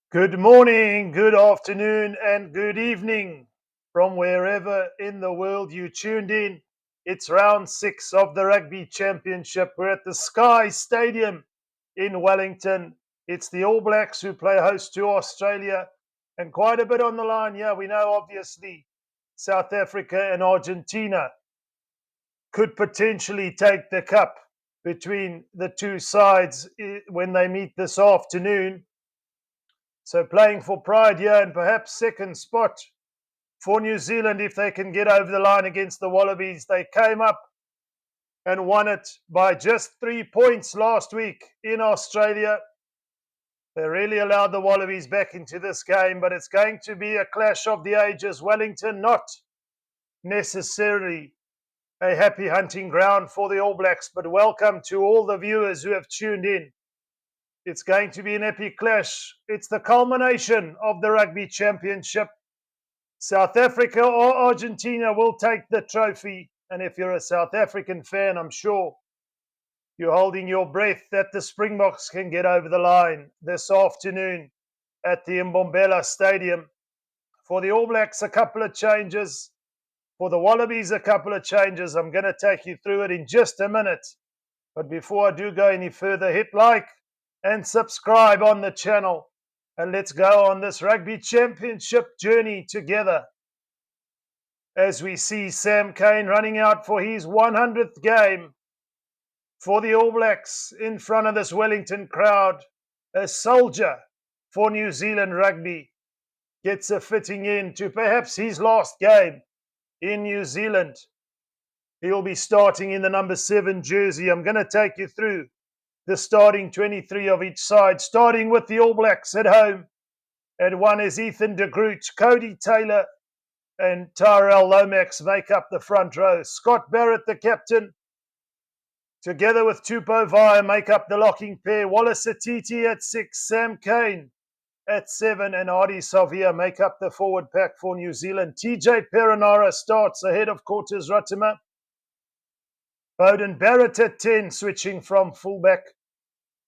Good morning, good afternoon, and good evening from wherever in the world you tuned in. It's round 6 of the Rugby Championship. We're at the Sky Stadium in Wellington. It's the All Blacks who play host to Australia, and quite a bit on the line. Yeah, we know obviously South Africa and Argentina could potentially take the cup between the two sides when they meet this afternoon. So playing for pride here and perhaps second spot for New Zealand if they can get over the line against the Wallabies. They came up and won it by just 3 points last week in Australia. They really allowed the Wallabies back into this game, but it's going to be a clash of the ages. Wellington not necessarily a happy hunting ground for the All Blacks, but welcome to all the viewers who have tuned in. It's going to be an epic clash. It's the culmination of the Rugby Championship. South Africa or Argentina will take the trophy. And if you're a South African fan, I'm sure you're holding your breath that the Springboks can get over the line this afternoon at the Mbombela Stadium. For the All Blacks, a couple of changes. For the Wallabies, a couple of changes. I'm going to take you through it in just a minute. But before I do go any further, hit like and subscribe on the channel. And let's go on this Rugby Championship journey together. As we see Sam Cane running out for his 100th game for the All Blacks in front of this Wellington crowd. A soldier for New Zealand rugby gets a fitting in to perhaps his last game in New Zealand. He'll be starting in the number 7 jersey. I'm going to take you through the starting 23 of each side, starting with the All Blacks at home. And one is Ethan de Groot, Cody Taylor, and Tyrell Lomax make up the front row. Scott Barrett, the captain, together with Tupou Vaya, make up the locking pair. Wallace Atiti at 6, Sam Cane at 7, and Ardie Savia make up the forward pack for New Zealand. TJ Perenara starts ahead of Cortez Ruttimer. Bowden Barrett at 10, switching from fullback,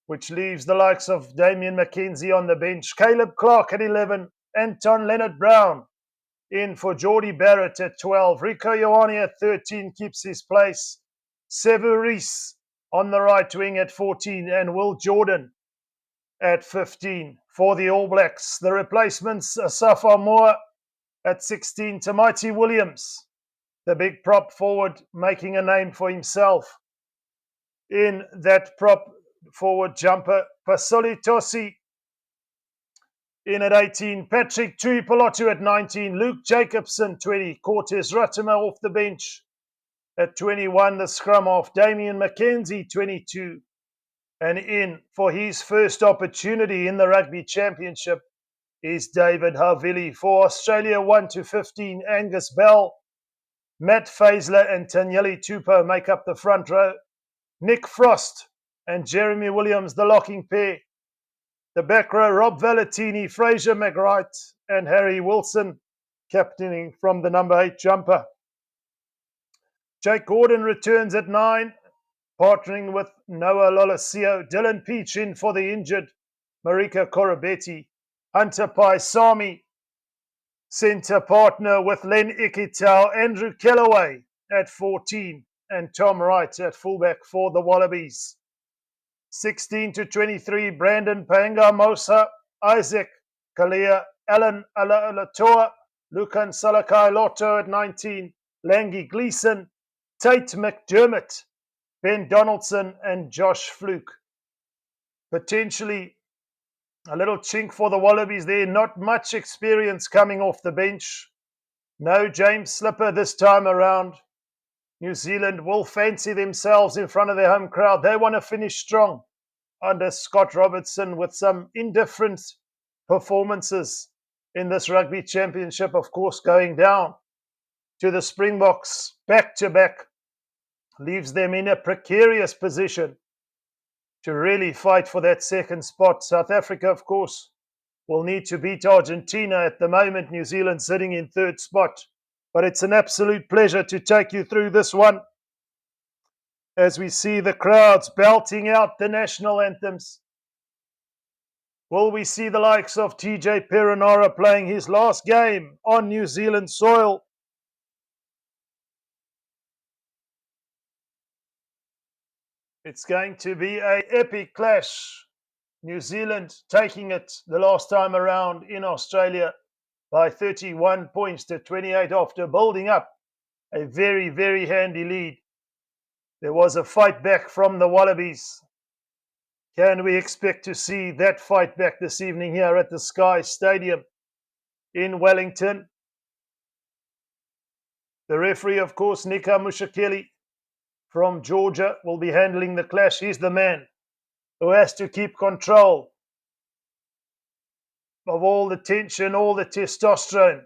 which leaves the likes of Damian McKenzie on the bench. Caleb Clark at 11, Anton Leonard-Brown in for Geordie Barrett at 12. Rico Ioane at 13 keeps his place. Sevu Reece on the right wing at 14, and Will Jordan at 15 for the All Blacks. The replacements are Safa Moore at 16, Tamaiti Williams, the big prop forward, making a name for himself in that prop forward jumper. Pasoli Tosi in at 18, Patrick Tuipulotu at 19, Luke Jacobson 20, Cortez Ruttimer off the bench at 21, the scrum off, Damian McKenzie 22, and in for his first opportunity in the Rugby Championship is David Havili. For Australia 1 to 15, Angus Bell, Matt Faisler and Tanyeli Tupou make up the front row. Nick Frost and Jeremy Williams, the locking pair. The back row, Rob Valentini, Fraser McWright, and Harry Wilson, captaining from the number 8 jumper. Jake Gordon returns at 9, partnering with Noah Lolosio. Dylan Peach in for the injured Marika Korobetti. Hunter Paisami, centre partner with Len Ikitau. Andrew Kellaway at 14, and Tom Wright at fullback for the Wallabies. 16 to 23, Brandon Panga Mosa, Isaac Kalia, Alan Alatoa, Lukan Salakai Lotto at 19, Langi Gleeson, Tate McDermott, Ben Donaldson, and Josh Fluke. Potentially a little chink for the Wallabies there. Not much experience coming off the bench. No James Slipper this time around. New Zealand will fancy themselves in front of their home crowd. They want to finish strong under Scott Robertson with some indifferent performances in this Rugby Championship, of course, going down to the Springboks back-to-back leaves them in a precarious position to really fight for that second spot. South Africa, of course, will need to beat Argentina at the moment. New Zealand sitting in third spot. But it's an absolute pleasure to take you through this one as we see the crowds belting out the national anthems. Will we see the likes of TJ Perenara playing his last game on New Zealand soil? It's going to be an epic clash. New Zealand taking it the last time around in Australia by 31 points to 28 after building up a very, very handy lead. There was a fight back from the Wallabies. Can we expect to see that fight back this evening here at the Sky Stadium in Wellington? The referee, of course, Nika Mushakeli from Georgia, will be handling the clash. He's the man who has to keep control of all the tension, all the testosterone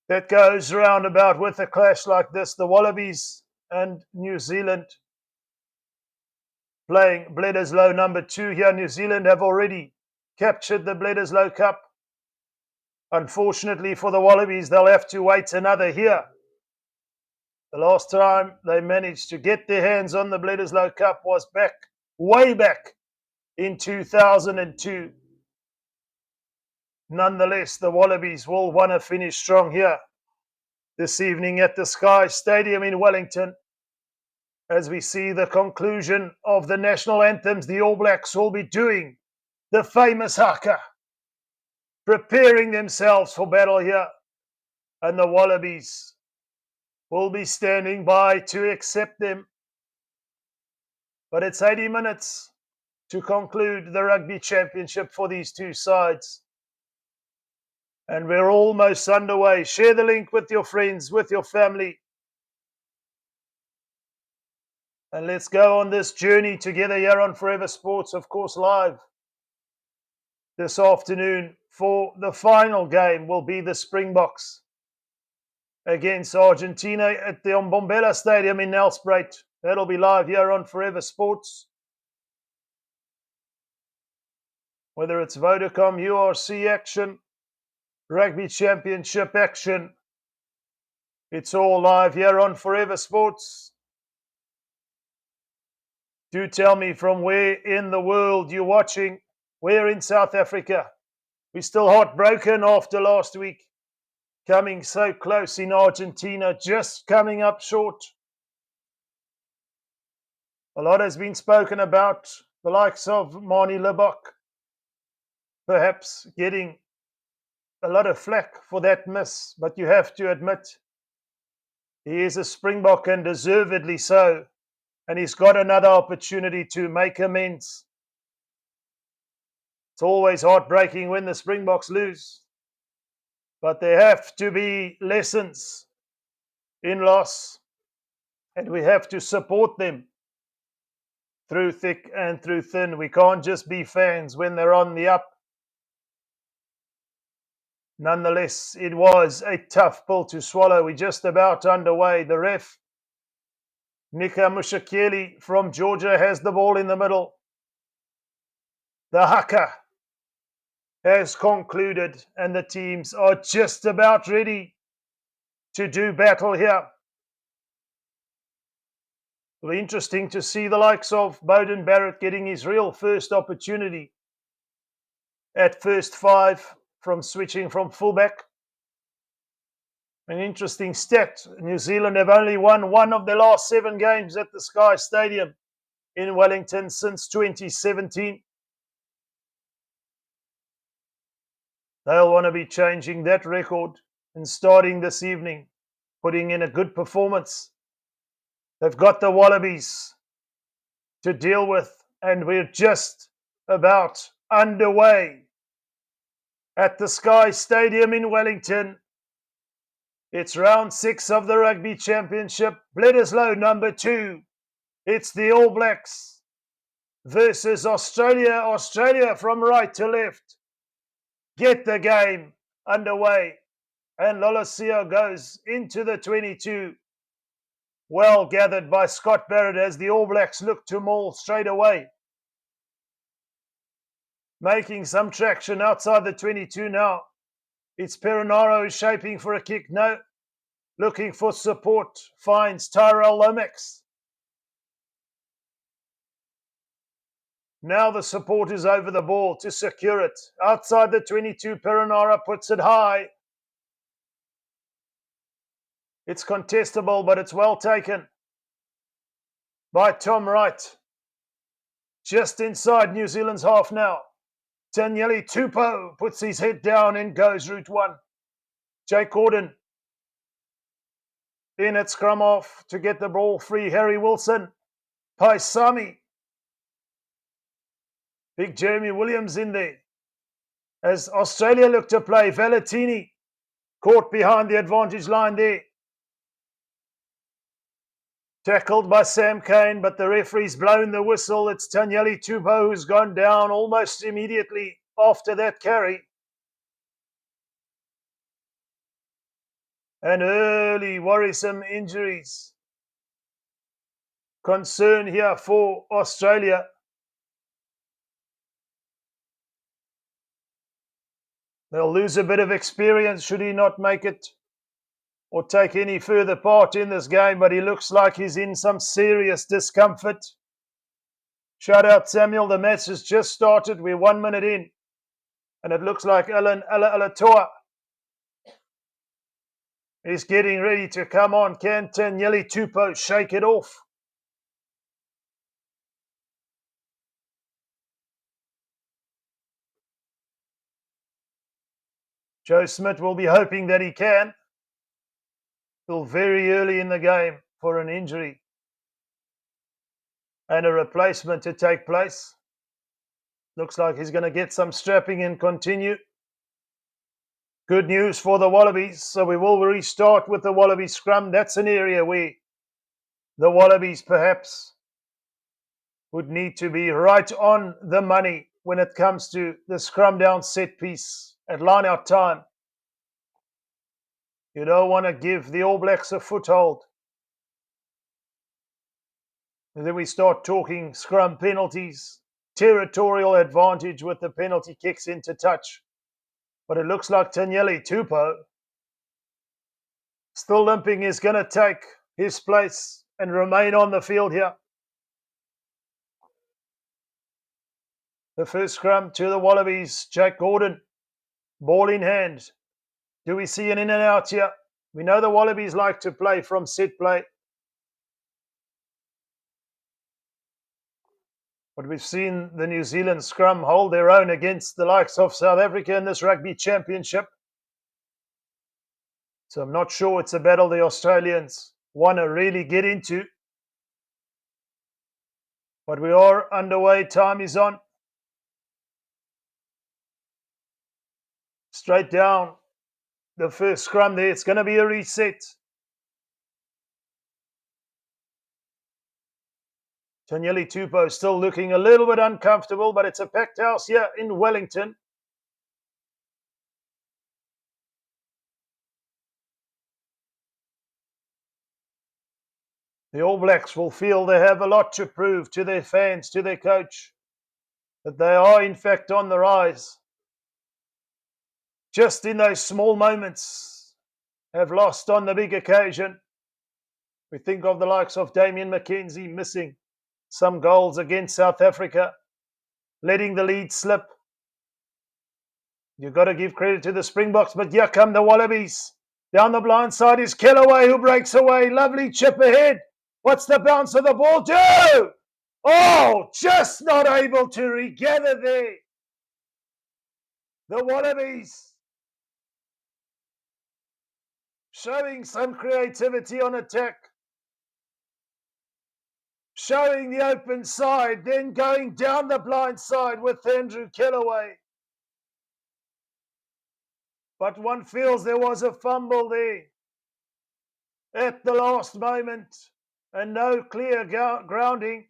that goes round about with a clash like this. The Wallabies and New Zealand playing Bledisloe number 2 here. New Zealand have already captured the Bledisloe Cup. Unfortunately for the Wallabies, they'll have to wait another year. The last time they managed to get their hands on the Bledisloe Cup was way back in 2002. Nonetheless, the Wallabies will want to finish strong here this evening at the Sky Stadium in Wellington. As we see the conclusion of the national anthems, the All Blacks will be doing the famous haka, preparing themselves for battle here. And the Wallabies will be standing by to accept them. But it's 80 minutes to conclude the Rugby Championship for these two sides. And we're almost underway. Share the link with your friends, with your family. And let's go on this journey together here on Forever Sports, of course, live this afternoon for the final game will be the Springboks against Argentina at the Mbombela Stadium in Nelspruit. That'll be live here on Forever Sports. Whether it's Vodacom, URC action, Rugby Championship action, it's all live here on Forever Sports. Do tell me from where in the world you're watching. We're in South Africa. We're still heartbroken after last week. Coming so close in Argentina, just coming up short. A lot has been spoken about the likes of Marnie Lebok, perhaps getting a lot of flack for that miss, but you have to admit he is a Springbok and deservedly so, and he's got another opportunity to make amends. It's always heartbreaking when the Springboks lose, but there have to be lessons in loss, and we have to support them through thick and through thin. We can't just be fans when they're on the up. Nonetheless, it was a tough pill to swallow. We're just about underway. The ref, Nika Mushakeli from Georgia, has the ball in the middle. The haka has concluded, and the teams are just about ready to do battle here. It'll be interesting to see the likes of Beauden Barrett getting his real first opportunity at first five from switching from fullback. An interesting stat, New Zealand have only won one of their last 7 games at the Sky Stadium in Wellington since 2017. They'll want to be changing that record and starting this evening, putting in a good performance. They've got the Wallabies to deal with, and we're just about underway at the Sky Stadium in Wellington. It's round 6 of the Rugby Championship. Bledisloe number 2. It's the All Blacks versus Australia. Australia from right to left. Get the game underway. And Lolosio goes into the 22. Well gathered by Scott Barrett as the All Blacks look to maul straight away. Making some traction outside the 22 now. It's Perenara who's shaping for a kick. No. Looking for support. Finds Tyrell Lomax. Now the support is over the ball to secure it. Outside the 22, Perenara puts it high. It's contestable, but it's well taken by Tom Wright. Just inside New Zealand's half now. Tanyeli Tupou puts his head down and goes route one. Jake Gordon in at scrum off to get the ball free. Harry Wilson. Paisami. Big Jeremy Williams in there. As Australia look to play, Valentini caught behind the advantage line there. Tackled by Sam Cane, but the referee's blown the whistle. It's Tanyeli Tupou who's gone down almost immediately after that carry. And early worrisome injuries. Concern here for Australia. They'll lose a bit of experience should he not make it or take any further part in this game, but he looks like he's in some serious discomfort. Shout out Samuel, the match has just started. We're 1 minute in, and it looks like Alan Alatoa is getting ready to come on. Can Tanyeli Tupou shake it off? Joe Smith will be hoping that he can. Still very early in the game for an injury and a replacement to take place. Looks like he's going to get some strapping and continue. Good news for the Wallabies. So we will restart with the Wallabies scrum. That's an area where the Wallabies perhaps would need to be right on the money when it comes to the scrum down set piece at line out time. You don't want to give the All Blacks a foothold. And then we start talking scrum penalties, territorial advantage with the penalty kicks into touch. But it looks like Tanyeli Tupou, still limping, is going to take his place and remain on the field here. The first scrum to the Wallabies, Jake Gordon, ball in hand. Do we see an in and out here? We know the Wallabies like to play from set play. But we've seen the New Zealand scrum hold their own against the likes of South Africa in this Rugby Championship. So I'm not sure it's a battle the Australians want to really get into. But we are underway. Time is on. Straight down the first scrum there. It's going to be a reset. Tanyeli Tupou still looking a little bit uncomfortable, but it's a packed house here in Wellington. The All Blacks will feel they have a lot to prove to their fans, to their coach, that they are in fact on the rise. Just in those small moments, have lost on the big occasion. We think of the likes of Damian McKenzie missing some goals against South Africa, letting the lead slip. You've got to give credit to the Springboks, but here come the Wallabies. Down the blind side is Kellaway, who breaks away. Lovely chip ahead. What's the bounce of the ball do? Oh, just not able to regather there. The Wallabies showing some creativity on attack. Showing the open side, then going down the blind side with Andrew Kellaway. But one feels there was a fumble there at the last moment and no clear grounding.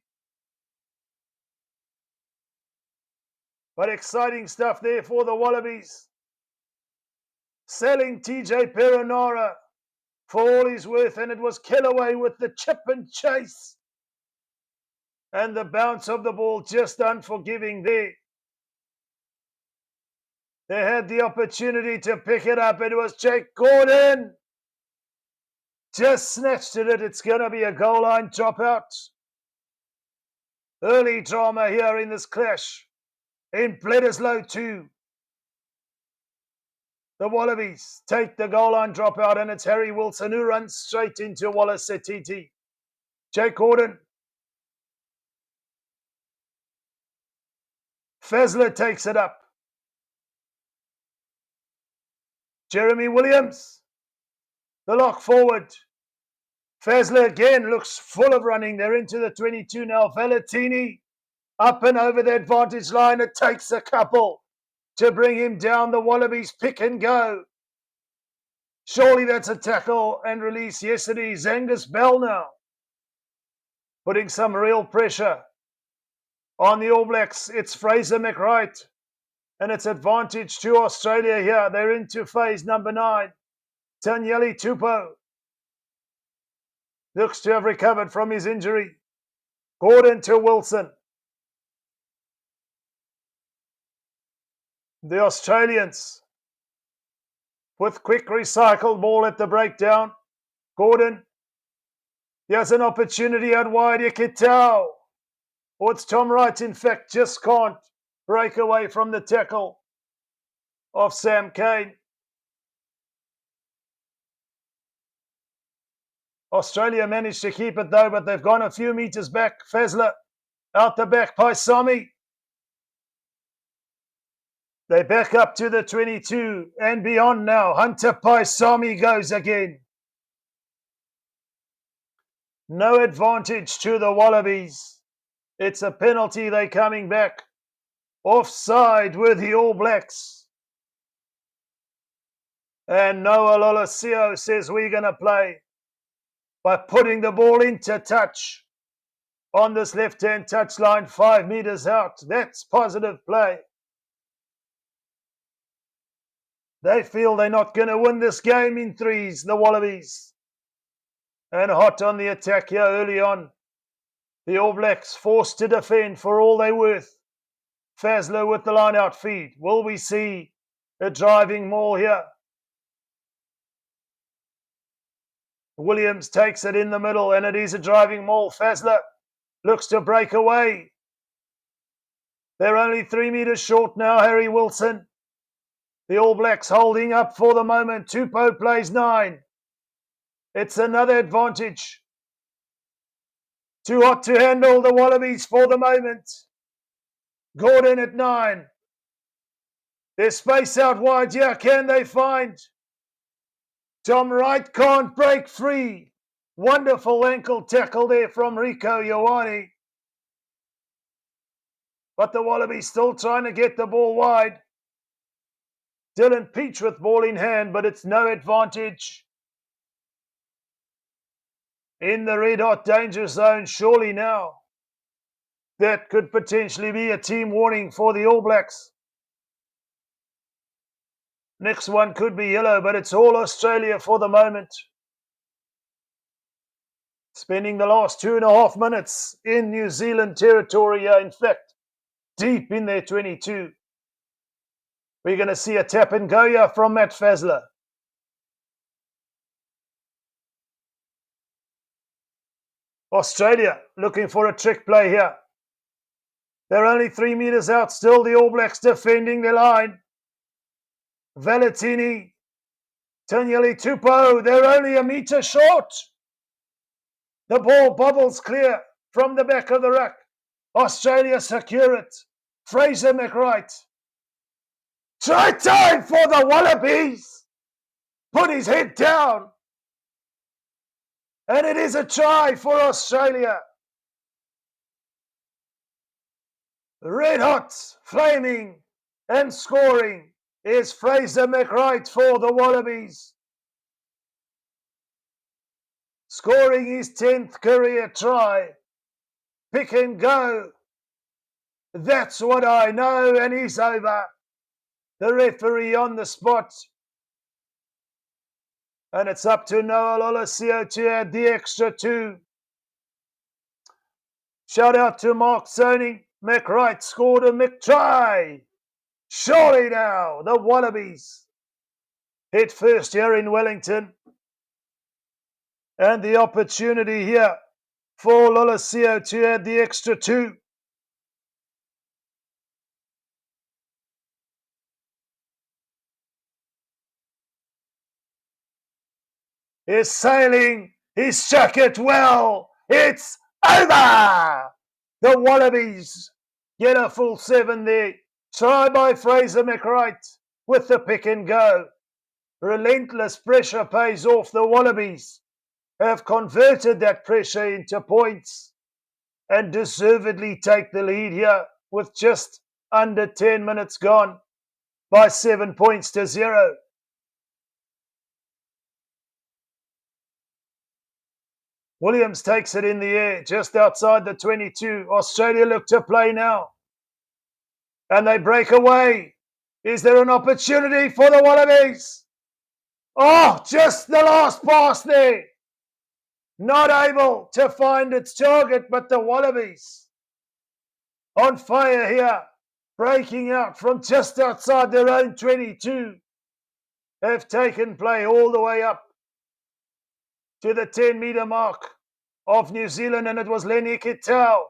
But exciting stuff there for the Wallabies. Selling TJ Perenara for all he's worth, and it was Kellaway with the chip and chase. And the bounce of the ball just unforgiving there. They had the opportunity to pick it up. It was Jake Gordon. Just snatched at it. It's going to be a goal line dropout. Early drama here in this clash. In Bledisloe 2. The Wallabies take the goal line dropout, and it's Harry Wilson who runs straight into Wallace Setiti. Jake Gordon. Fazler takes it up. Jeremy Williams. The lock forward. Fazler again looks full of running. They're into the 22 now. Valentini up and over the advantage line. It takes a couple to bring him down. The Wallabies pick and go. Surely that's a tackle and release. Yes, it is. Angus Bell now putting some real pressure on the All Blacks. It's Fraser McWright, and it's advantage to Australia here. They're into phase number 9. Tanyeli Tupou looks to have recovered from his injury. Gordon to Wilson. The Australians with quick recycled ball at the breakdown. Gordon. He has an opportunity out wide. Ikitau. Or it's Tom Wright, in fact, just can't break away from the tackle of Sam Cane. Australia managed to keep it though, but they've gone a few meters back. Fazler out the back. Paisami. They back up to the 22 and beyond now. Hunter Paisami goes again. No advantage to the Wallabies. It's a penalty. They're coming back. Offside with the All Blacks. And Noah Lolosio says we're going to play by putting the ball into touch on this left-hand touchline 5 meters out. That's positive play. They feel they're not going to win this game in threes, the Wallabies. And hot on the attack here early on. The All Blacks forced to defend for all they're worth. Fazler with the line-out feed. Will we see a driving maul here? Williams takes it in the middle, and it is a driving maul. Fazler looks to break away. They're only 3 meters short now, Harry Wilson. The All Blacks holding up for the moment. Tupou plays 9. It's another advantage. Too hot to handle, the Wallabies for the moment. Gordon at 9. There's space out wide here. Can they find? Tom Wright can't break free. Wonderful ankle tackle there from Rico Ioane. But the Wallabies still trying to get the ball wide. Dylan Peach with ball in hand, but it's no advantage. In the red hot danger zone, surely now. That could potentially be a team warning for the All Blacks. Next one could be yellow, but it's all Australia for the moment. Spending the last 2.5 minutes in New Zealand territory, in fact, deep in their 22. We're going to see a tap and go here from Matt Fazler. Australia looking for a trick play here. They're only 3 meters out still. The All Blacks defending their line. Valentini, Tanyeli Tupou, they're only a meter short. The ball bobbles clear from the back of the ruck. Australia secure it. Fraser McWright. Try time for the Wallabies. Put his head down. And it is a try for Australia. Red hot, flaming, and scoring is Fraser McWright for the Wallabies. Scoring his 10th career try. Pick and go. That's what I know, and he's over. The referee on the spot. And it's up to Noah Lolosio to add the extra 2. Shout out to Mark Sony. McWright scored a McTry. Surely now, the Wallabies hit first here in Wellington. And the opportunity here for Lolosio to add the extra 2. is sailing. He's struck it well. It's over. The Wallabies get a full 7 there. Try by Fraser McWright with the pick and go. Relentless pressure pays off. The Wallabies have converted that pressure into points and deservedly take the lead here with just under 10 minutes gone by 7 points to 0. Williams takes it in the air just outside the 22. Australia look to play now. And they break away. Is there an opportunity for the Wallabies? Oh, just the last pass there. Not able to find its target, but the Wallabies on fire here, breaking out from just outside their own 22, have taken play all the way up to the 10-metre mark of New Zealand, and it was Lenny Kitau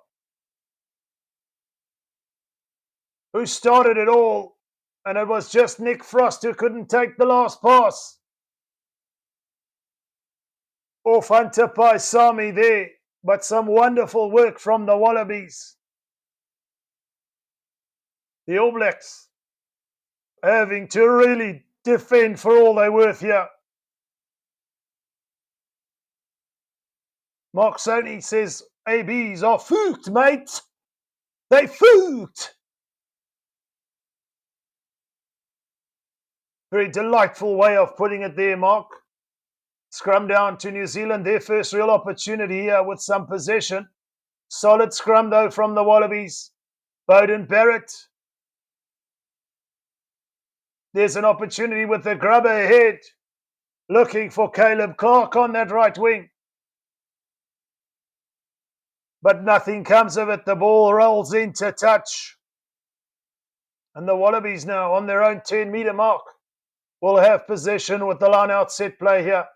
who started it all, and it was just Nick Frost who couldn't take the last pass off Hunter Paisami there, but some wonderful work from the Wallabies. The All Blacks having to really defend for all they're worth here. Mark Sony says, ABs are fooked, mate. They fooked. Very delightful way of putting it there, Mark. Scrum down to New Zealand, their first real opportunity here with some possession. Solid scrum, though, from the Wallabies. Beauden Barrett. There's an opportunity with the grubber ahead. Looking for Caleb Clark on that right wing. But nothing comes of it. The ball rolls into touch. And the Wallabies now on their own 10-metre mark will have possession with the line-out set play here.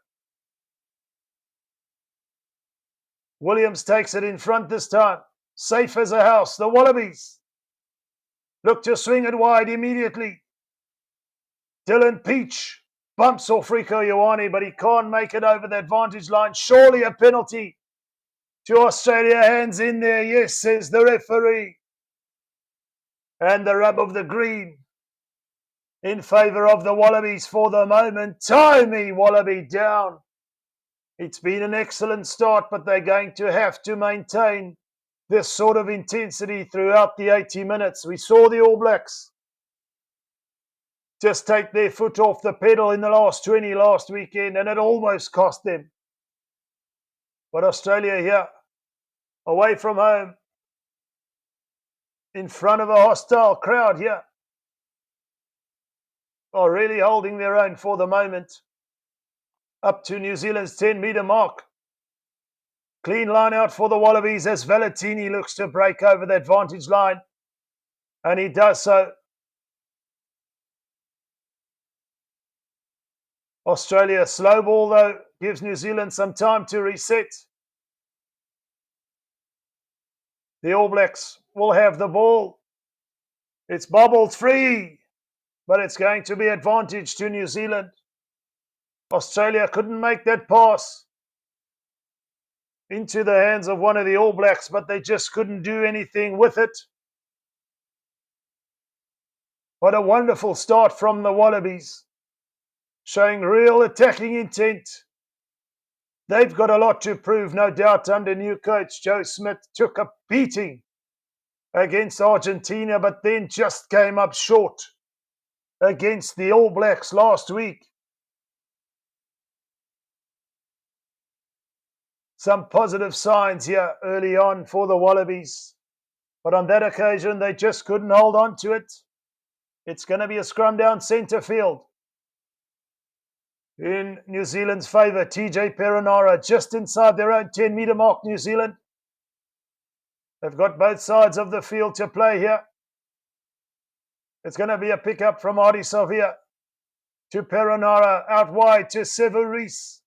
Williams takes it in front this time. Safe as a house. The Wallabies look to swing it wide immediately. Dylan Peach bumps off Rico Ioane, but he can't make it over the advantage line. Surely a penalty to Australia. Hands in there. Yes, says the referee. And the rub of the green in favour of the Wallabies for the moment. Tie me, Wallaby, down. It's been an excellent start, but they're going to have to maintain this sort of intensity throughout the 80 minutes. We saw the All Blacks just take their foot off the pedal in the last 20 last weekend, and it almost cost them. But Australia here, away from home, in front of a hostile crowd here, are really holding their own for the moment. Up to New Zealand's 10-metre mark. Clean line out for the Wallabies as Valentini looks to break over the advantage line. And he does so. Australia, slow ball though, gives New Zealand some time to reset. The All Blacks will have the ball. It's bobbled free, but it's going to be advantage to New Zealand. Australia couldn't make that pass into the hands of one of the All Blacks, but they just couldn't do anything with it. What a wonderful start from the Wallabies, showing real attacking intent. They've got a lot to prove, no doubt, under new coach Joe Smith. Took a beating against Argentina, but then just came up short against the All Blacks last week. Some positive signs here early on for the Wallabies, but on that occasion they just couldn't hold on to it. It's going to be a scrum down centre field in New Zealand's favour. TJ Perenara just inside their own 10-metre mark, New Zealand. They've got both sides of the field to play here. It's going to be a pick-up from Artie Savia to Perenara, out wide to Severis,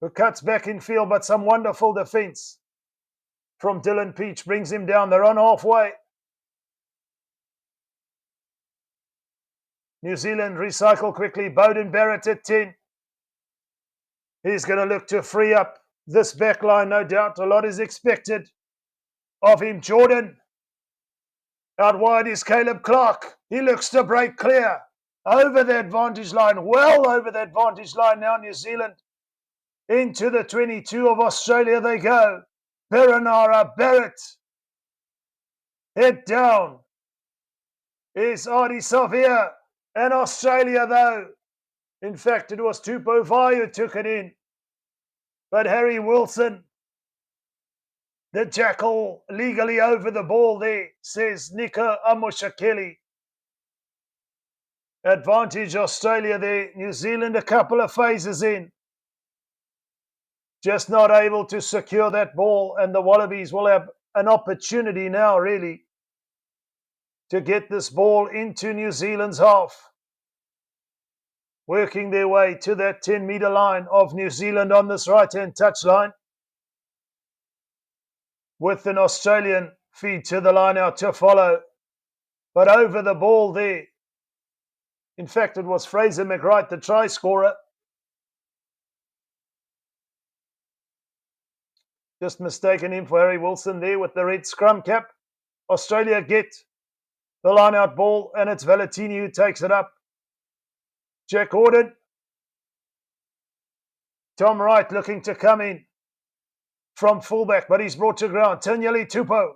who cuts back in field, but some wonderful defence from Dylan Peach brings him down. They're on halfway. New Zealand recycle quickly. Beauden Barrett at 10. He's going to look to free up this back line, no doubt. A lot is expected of him. Jordan. Out wide is Caleb Clark. He looks to break clear. Over the advantage line. Well over the advantage line now, New Zealand. Into the 22 of Australia they go. Perenara, Barrett. Head down is Ardie Savia. And Australia, though. In fact, it was Tupou Vai who took it in. But Harry Wilson, the jackal, legally over the ball there, says Nika Amushakeli. Advantage Australia there. New Zealand a couple of phases in. Just not able to secure that ball, and the Wallabies will have an opportunity now, really, to get this ball into New Zealand's half. Working their way to that 10-metre line of New Zealand on this right-hand touchline. With an Australian feed to the line out to follow. But over the ball there. In fact, it was Fraser McWright, the try scorer. Just mistaken him for Harry Wilson there with the red scrum cap. Australia get the line-out ball, and it's Valentini who takes it up. Jack Gordon. Tom Wright looking to come in from fullback, but he's brought to ground. Tanyeli Tupou.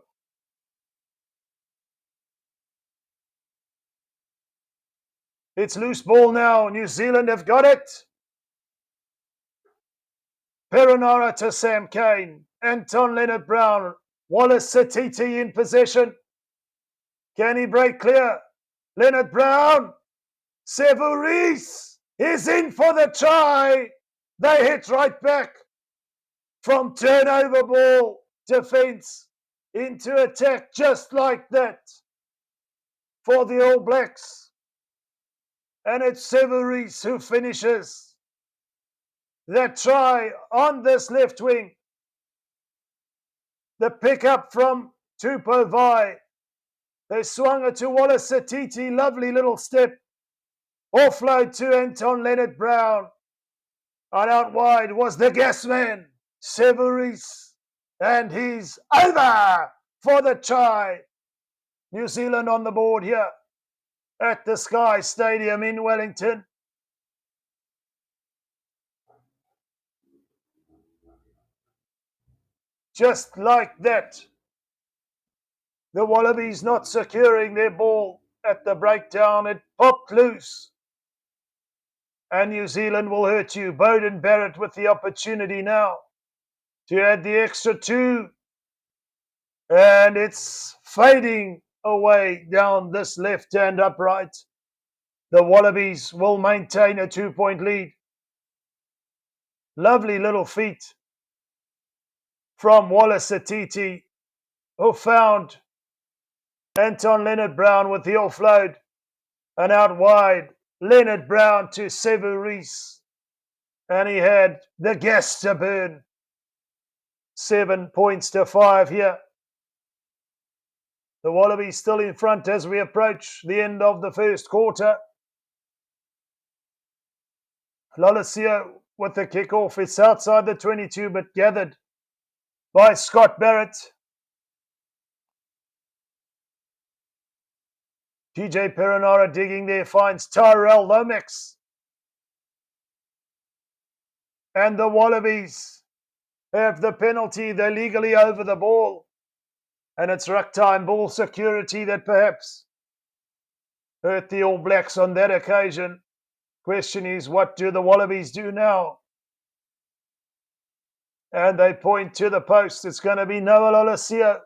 It's loose ball now. New Zealand have got it. Perenara to Sam Cane. Anton Leonard-Brown. Wallace Satiti in possession. Can he break clear? Leonard-Brown. Severis is in for the try. They hit right back from turnover ball, defence, into attack just like that for the All Blacks. And it's Severis who finishes that try on this left wing. The pickup from Tupou Vai. They swung it to Wallace Satiti. Lovely little step. Offload to Anton Leonard-Brown. And out wide was the gas man, Severis. And he's over for the try. New Zealand on the board here at the Sky Stadium in Wellington. Just like that. The Wallabies not securing their ball at the breakdown. It popped loose. And New Zealand will hurt you. Bowden Barrett with the opportunity now to add the extra 2. And it's fading away down this left-hand upright. The Wallabies will maintain a 2-point lead. Lovely little feet from Wallace Satiti, who found Anton Leonard-Brown with the offload. And out wide, Leonard-Brown to Severis. And he had the gas to burn. 7 points to 5 here. The Wallabies still in front as we approach the end of the first quarter. Lolesio with the kickoff. It's outside the 22, but gathered by Scott Barrett. TJ Perenara digging there, finds Tyrell Lomax. And the Wallabies have the penalty. They're legally over the ball. And it's ruck time, ball security that perhaps hurt the All Blacks on that occasion. Question is, what do the Wallabies do now? And they point to the post. It's going to be Noah Lolesio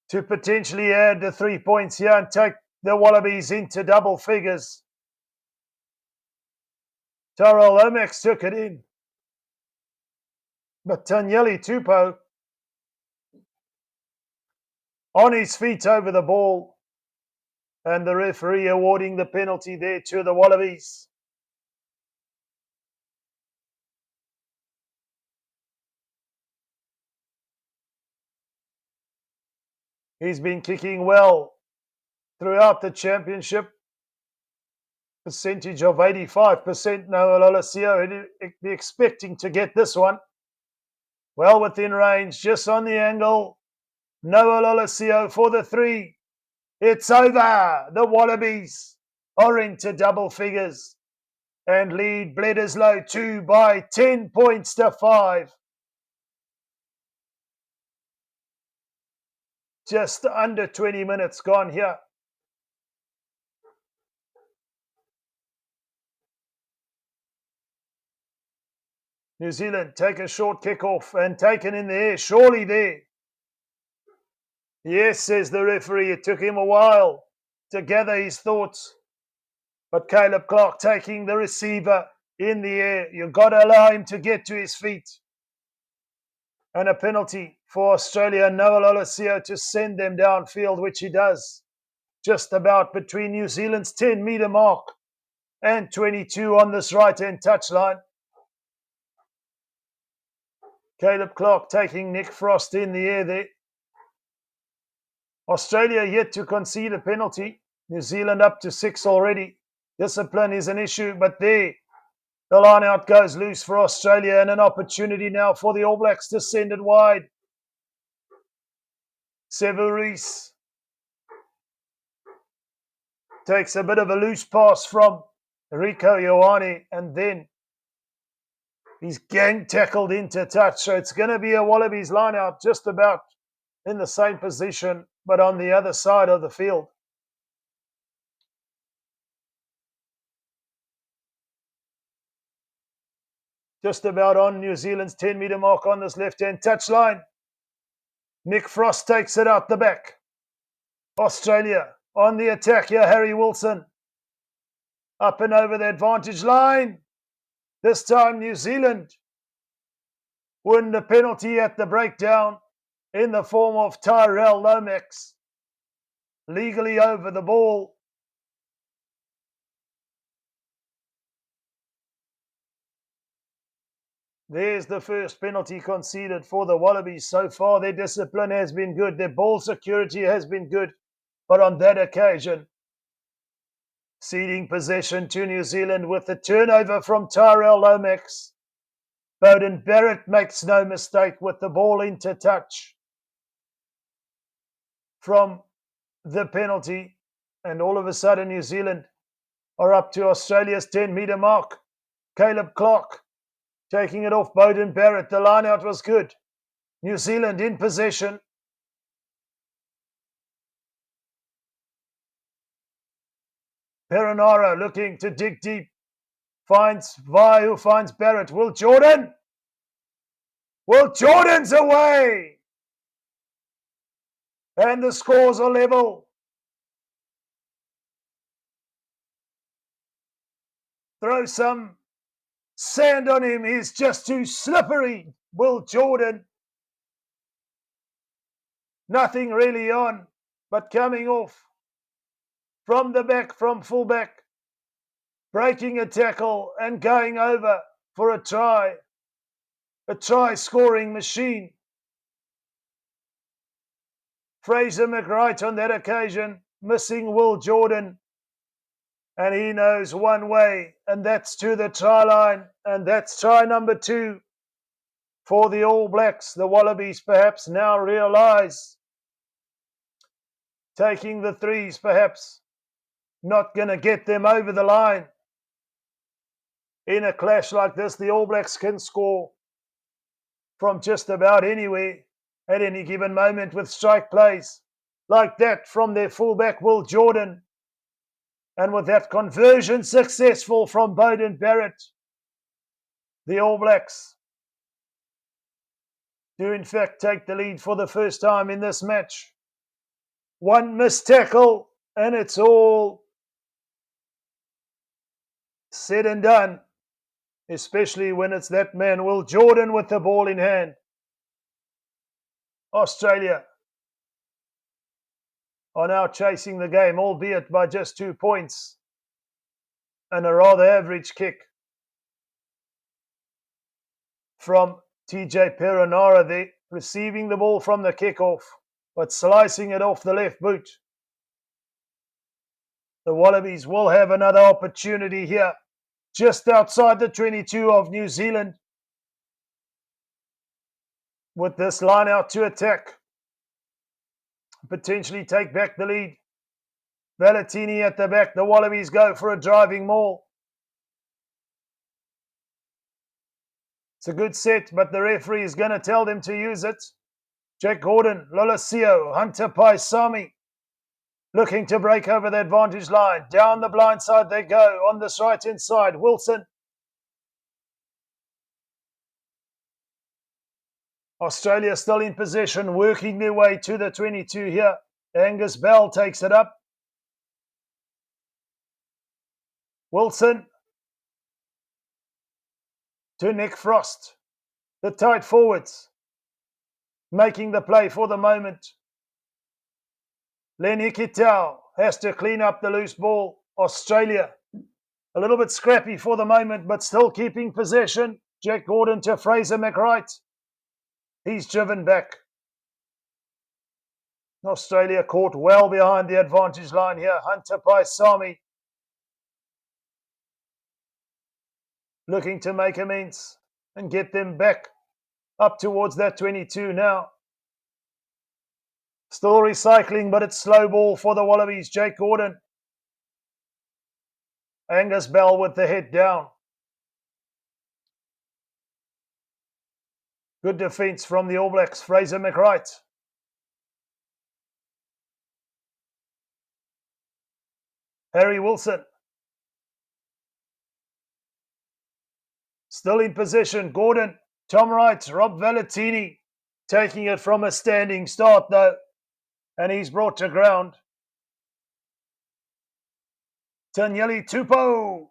to potentially add the 3 points here and take the Wallabies into double figures. Tyrell Lomax took it in. But Tanyeli Tupou on his feet over the ball. And the referee awarding the penalty there to the Wallabies. He's been kicking well throughout the championship. Percentage of 85%. Noah Lolosio be expecting to get this one. Well within range, just on the angle. Noah Lolosio for the 3. It's over. The Wallabies are into double figures and lead Bledisloe 2 by 10 points to 5. Just under 20 minutes gone here. New Zealand take a short kick-off and taken in the air. Surely there. Yes, says the referee. It took him a while to gather his thoughts. But Caleb Clark taking the receiver in the air. You've got to allow him to get to his feet. And a penalty for Australia. Noah Lolosio to send them downfield, which he does. Just about between New Zealand's 10-metre mark and 22 on this right-hand touchline. Caleb Clark taking Nick Frost in the air there. Australia yet to concede a penalty. New Zealand up to 6 already. Discipline is an issue, but there, the line out goes loose for Australia and an opportunity now for the All Blacks to send it wide. Severis takes a bit of a loose pass from Rico Ioane and then he's gang tackled into touch. So it's going to be a Wallabies line out just about in the same position, but on the other side of the field. Just about on New Zealand's 10-metre mark on this left-hand touchline. Nick Frost takes it out the back. Australia on the attack here. Harry Wilson up and over the advantage line. This time New Zealand win the penalty at the breakdown in the form of Tyrell Lomax. Legally over the ball. There's the first penalty conceded for the Wallabies. So far, their discipline has been good. Their ball security has been good. But on that occasion, ceding possession to New Zealand with the turnover from Tyrell Lomax. Beauden Barrett makes no mistake with the ball into touch from the penalty. And all of a sudden, New Zealand are up to Australia's 10-metre mark. Caleb Clark taking it off Beauden Barrett. The line out was good. New Zealand in possession. Perenara looking to dig deep. Finds Vi, who finds Barrett. Will Jordan? Will Jordan's away! And the scores are level. Throw some sand on him. He's just too slippery. Will Jordan. Nothing really on, but coming off from the back, from fullback, breaking a tackle and going over for a try scoring machine. Fraser McWright on that occasion, missing Will Jordan. And he knows one way, and that's to the try line. And that's try number 2 for the All Blacks. The Wallabies perhaps now realise, taking the 3s perhaps not going to get them over the line. In a clash like this, the All Blacks can score from just about anywhere at any given moment with strike plays like that from their fullback Will Jordan. And with that conversion successful from Beauden Barrett, the All Blacks do in fact take the lead for the first time in this match. One missed tackle and it's all said and done, especially when it's that man Will Jordan with the ball in hand. Australia are now chasing the game, albeit by just 2 points, and a rather average kick from TJ Perenara there, receiving the ball from the kickoff, but slicing it off the left boot. The Wallabies will have another opportunity here, just outside the 22 of New Zealand. With this line out to attack, potentially take back the lead. Valentini at the back. The Wallabies go for a driving maul. It's a good set, but the referee is going to tell them to use it. Jack Gordon, Lolosio, Hunter Paisami looking to break over the advantage line. Down the blind side they go. On this right-hand side, Wilson. Australia still in possession, working their way to the 22 here. Angus Bell takes it up. Wilson to Nick Frost. The tight forwards making the play for the moment. Lenny Kitao has to clean up the loose ball. Australia a little bit scrappy for the moment, but still keeping possession. Jack Gordon to Fraser McWright. He's driven back. Australia caught well behind the advantage line here. Hunter Paisami looking to make amends and get them back up towards that 22 now. Still recycling, but it's slow ball for the Wallabies. Jake Gordon. Angus Bell with the head down. Good defence from the All Blacks. Fraser McWright. Harry Wilson. Still in possession. Gordon. Tom Wright. Rob Valentini. Taking it from a standing start though. And he's brought to ground. Tanyeli Tupou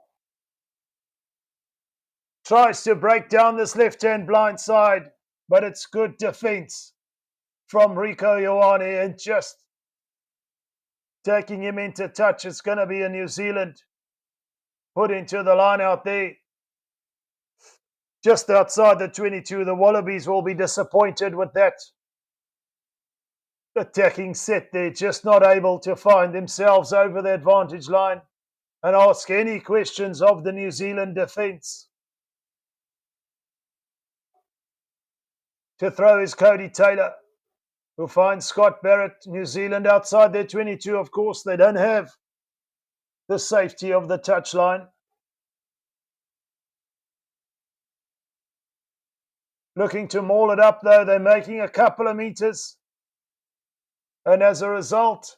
tries to break down this left-hand blind side, but it's good defence from Rico Ioane and just taking him into touch. It's going to be a New Zealand put into the line out there. Just outside the 22, the Wallabies will be disappointed with that attacking set. They're just not able to find themselves over the advantage line and ask any questions of the New Zealand defence. To throw is Cody Taylor, who finds Scott Barrett. New Zealand outside their 22, of course. They don't have the safety of the touchline. Looking to maul it up, though. They're making a couple of metres. And as a result,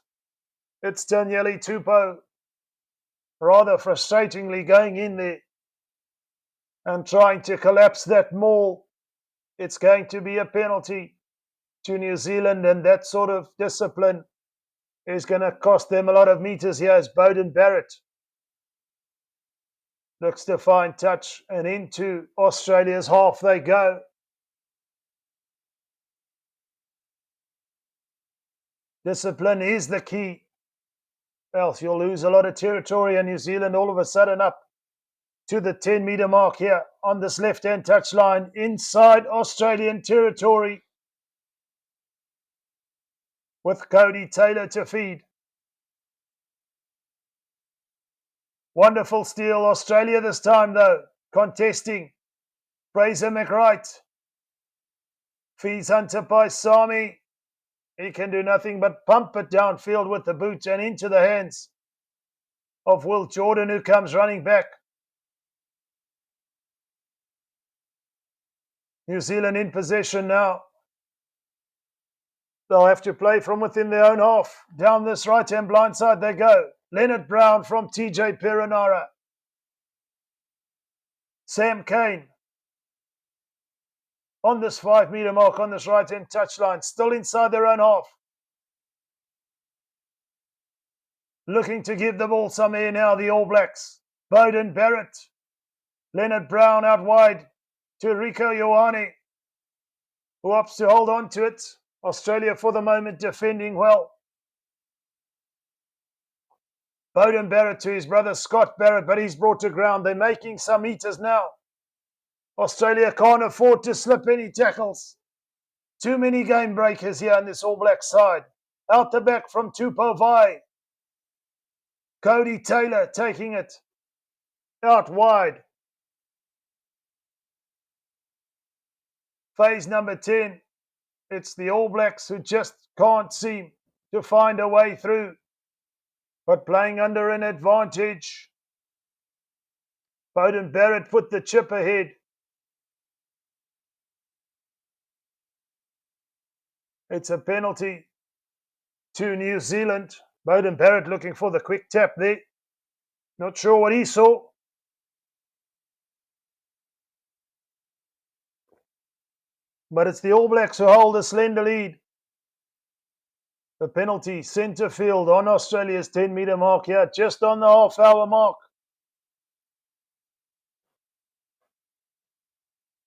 it's Tanyeli Tupou rather frustratingly going in there and trying to collapse that maul. It's going to be a penalty to New Zealand, and that sort of discipline is going to cost them a lot of metres here as Beauden Barrett looks to find touch, and into Australia's half they go. Discipline is the key, else you'll lose a lot of territory, and New Zealand all of a sudden up to the 10-metre mark here on this left-hand touchline inside Australian territory with Cody Taylor to feed. Wonderful steal, Australia this time though, contesting. Fraser McWright feeds Hunter Paisami. He can do nothing but pump it downfield with the boot and into the hands of Will Jordan, who comes running back. New Zealand in possession now. They'll have to play from within their own half. Down this right-hand blind side they go. Leonard Brown from TJ Perenara. Sam Kane on this 5-metre mark on this right-hand touchline, still inside their own half. Looking to give the ball some air now, the All Blacks. Beauden Barrett. Leonard Brown out wide to Rico Ioane, who opts to hold on to it. Australia for the moment defending well. Beauden Barrett to his brother Scott Barrett, but he's brought to ground. They're making some meters now. Australia can't afford to slip any tackles. Too many game breakers here on this All Black side. Out the back from Tupou Vai. Cody Taylor taking it out wide. Phase number 10. It's the All Blacks who just can't seem to find a way through, but playing under an advantage. Beauden Barrett put the chip ahead. It's a penalty to New Zealand. Beauden Barrett looking for the quick tap there. Not sure what he saw. But it's the All Blacks who hold a slender lead. The penalty, centre field on Australia's 10-metre mark here, just on the half-hour mark.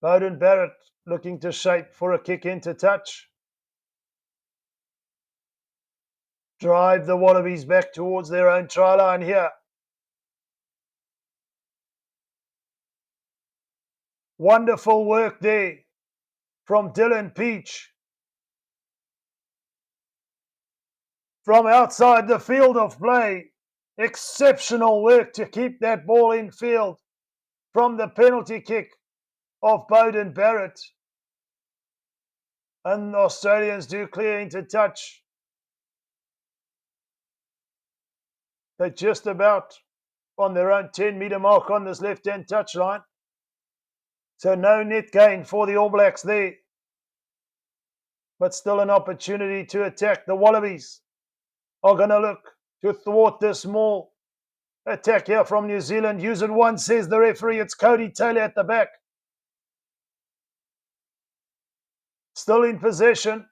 Beauden Barrett looking to shape for a kick into touch. Drive the Wallabies back towards their own try line here. Wonderful work there from Dylan Peach. From outside the field of play, exceptional work to keep that ball in field from the penalty kick of Beauden Barrett. And the Australians do clear into touch. They're just about on their own 10-metre mark on this left-hand touchline. So no net gain for the All Blacks there. But still an opportunity to attack. The Wallabies are going to look to thwart this small attack here from New Zealand. Use it once, says the referee. It's Cody Taylor at the back. Still in possession.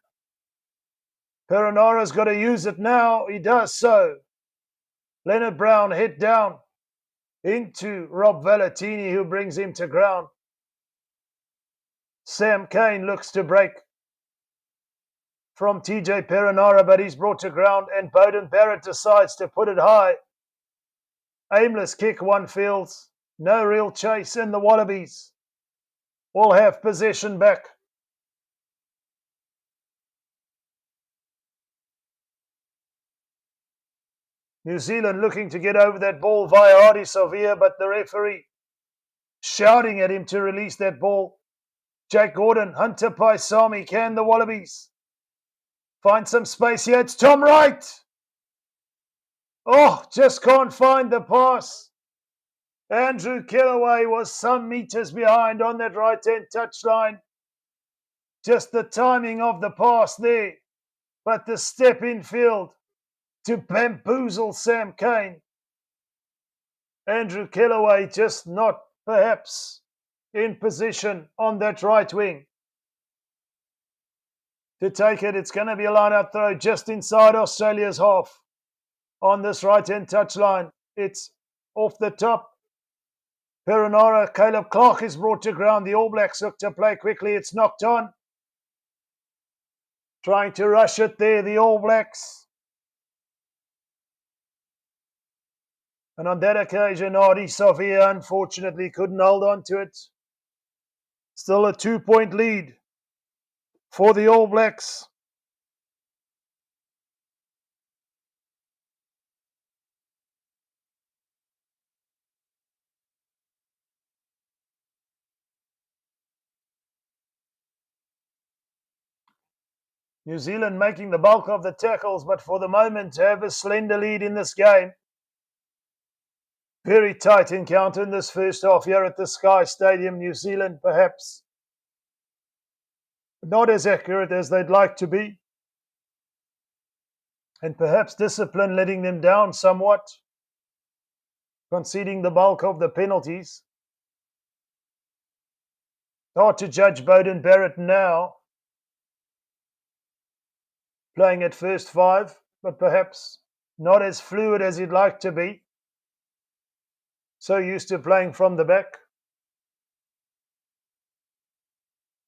Perenara's got to use it now. He does so. Leonard Brown head down into Rob Valentini, who brings him to ground. Sam Cane looks to break from TJ Perenara, but he's brought to ground, and Beauden Barrett decides to put it high. Aimless kick, one feels. No real chase, and the Wallabies will have possession back. New Zealand looking to get over that ball via Hardy Savia, but the referee shouting at him to release that ball. Jake Gordon, Hunter Paisami, can the Wallabies find some space here? It's Tom Wright. Oh, just can't find the pass. Andrew Kellaway was some meters behind on that right-hand touchline. Just the timing of the pass there, but the step in field to bamboozle Sam Cane. Andrew Kellaway just not perhaps in position on that right wing. To take it, it's going to be a line-out throw just inside Australia's half on this right-hand touchline. It's off the top. Perenara, Caleb Clark is brought to ground. The All Blacks look to play quickly. It's knocked on. Trying to rush it there, the All Blacks. And on that occasion, Hardy Savia unfortunately couldn't hold on to it. Still a 2-point lead for the All Blacks. New Zealand making the bulk of the tackles, but for the moment have a slender lead in this game. Very tight encounter in this first half here at the Sky Stadium. New Zealand perhaps not as accurate as they'd like to be. And perhaps discipline letting them down somewhat, conceding the bulk of the penalties. Hard to judge Beauden Barrett now, playing at first 5, but perhaps not as fluid as he'd like to be. So used to playing from the back.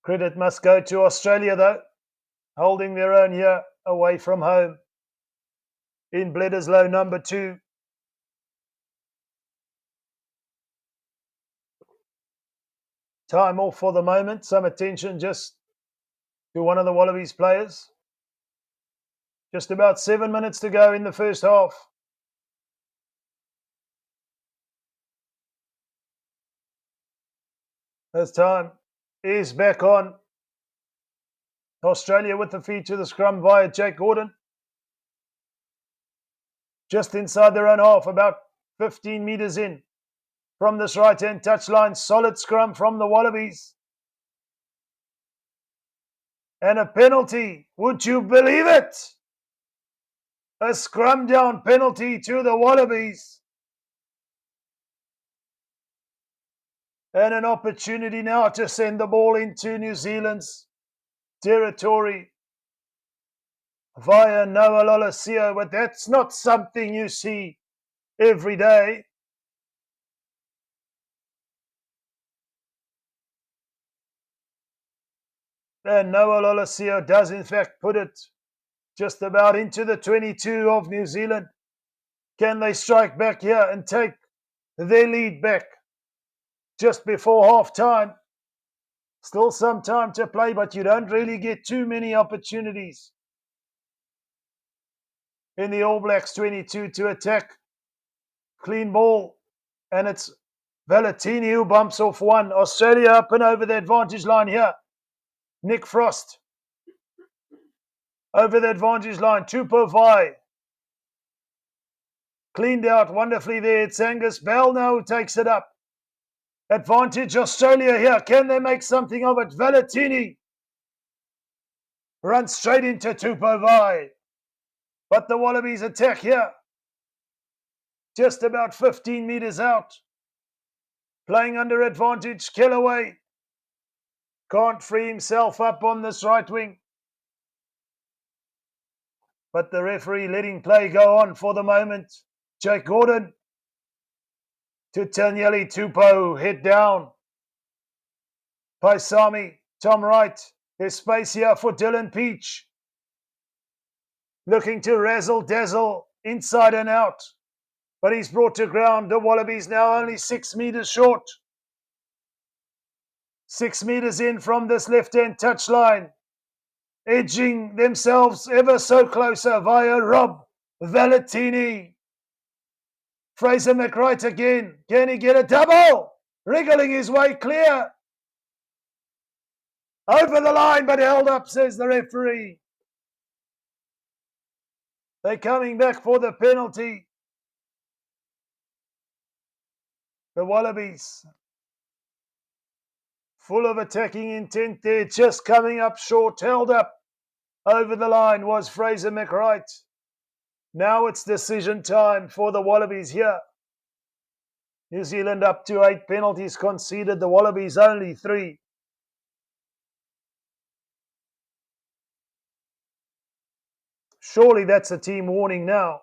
Credit must go to Australia though, holding their own here away from home in Bledisloe number 2. Time off for the moment. Some attention just to one of the Wallabies players. Just about 7 minutes to go in the first half. As time is back on. Australia with the feed to the scrum via Jake Gordon. Just inside their own half, about 15 metres in from this right-hand touchline. Solid scrum from the Wallabies. And a penalty. Would you believe it? A scrum down penalty to the Wallabies. And an opportunity now to send the ball into New Zealand's territory via Noah Lolesio, but that's not something you see every day. And Noah Lolesio does in fact put it just about into the 22 of New Zealand. Can they strike back here and take their lead back just before half time? Still some time to play, but you don't really get too many opportunities in the All Blacks 22 to attack. Clean ball, and it's Valentini who bumps off one. Australia up and over the advantage line here. Nick Frost over the advantage line. Tupou Vai cleaned out wonderfully there. It's Angus Bell now who takes it up. Advantage Australia here. Can they make something of it? Valentini runs straight into Tupou Vai. But the Wallabies attack here. Just about 15 metres out. Playing under advantage. Kellaway can't free himself up on this right wing. But the referee letting play go on for the moment. Jake Gordon to Tanyeli Tupou, head down. Paisami, Tom Wright. There's space here for Dylan Peach. Looking to razzle dazzle inside and out. But he's brought to ground. The Wallabies now only 6 metres short. 6 metres in from this left-hand touchline. Edging themselves ever so closer via Rob Valentini. Fraser McWright again. Can he get a double? Wriggling his way clear. Over the line, but held up, says the referee. They're coming back for the penalty. The Wallabies, full of attacking intent there, just coming up short, held up. Over the line was Fraser McWright. Now it's decision time for the Wallabies here. New Zealand up to 8 penalties conceded, the Wallabies only 3. Surely that's a team warning now.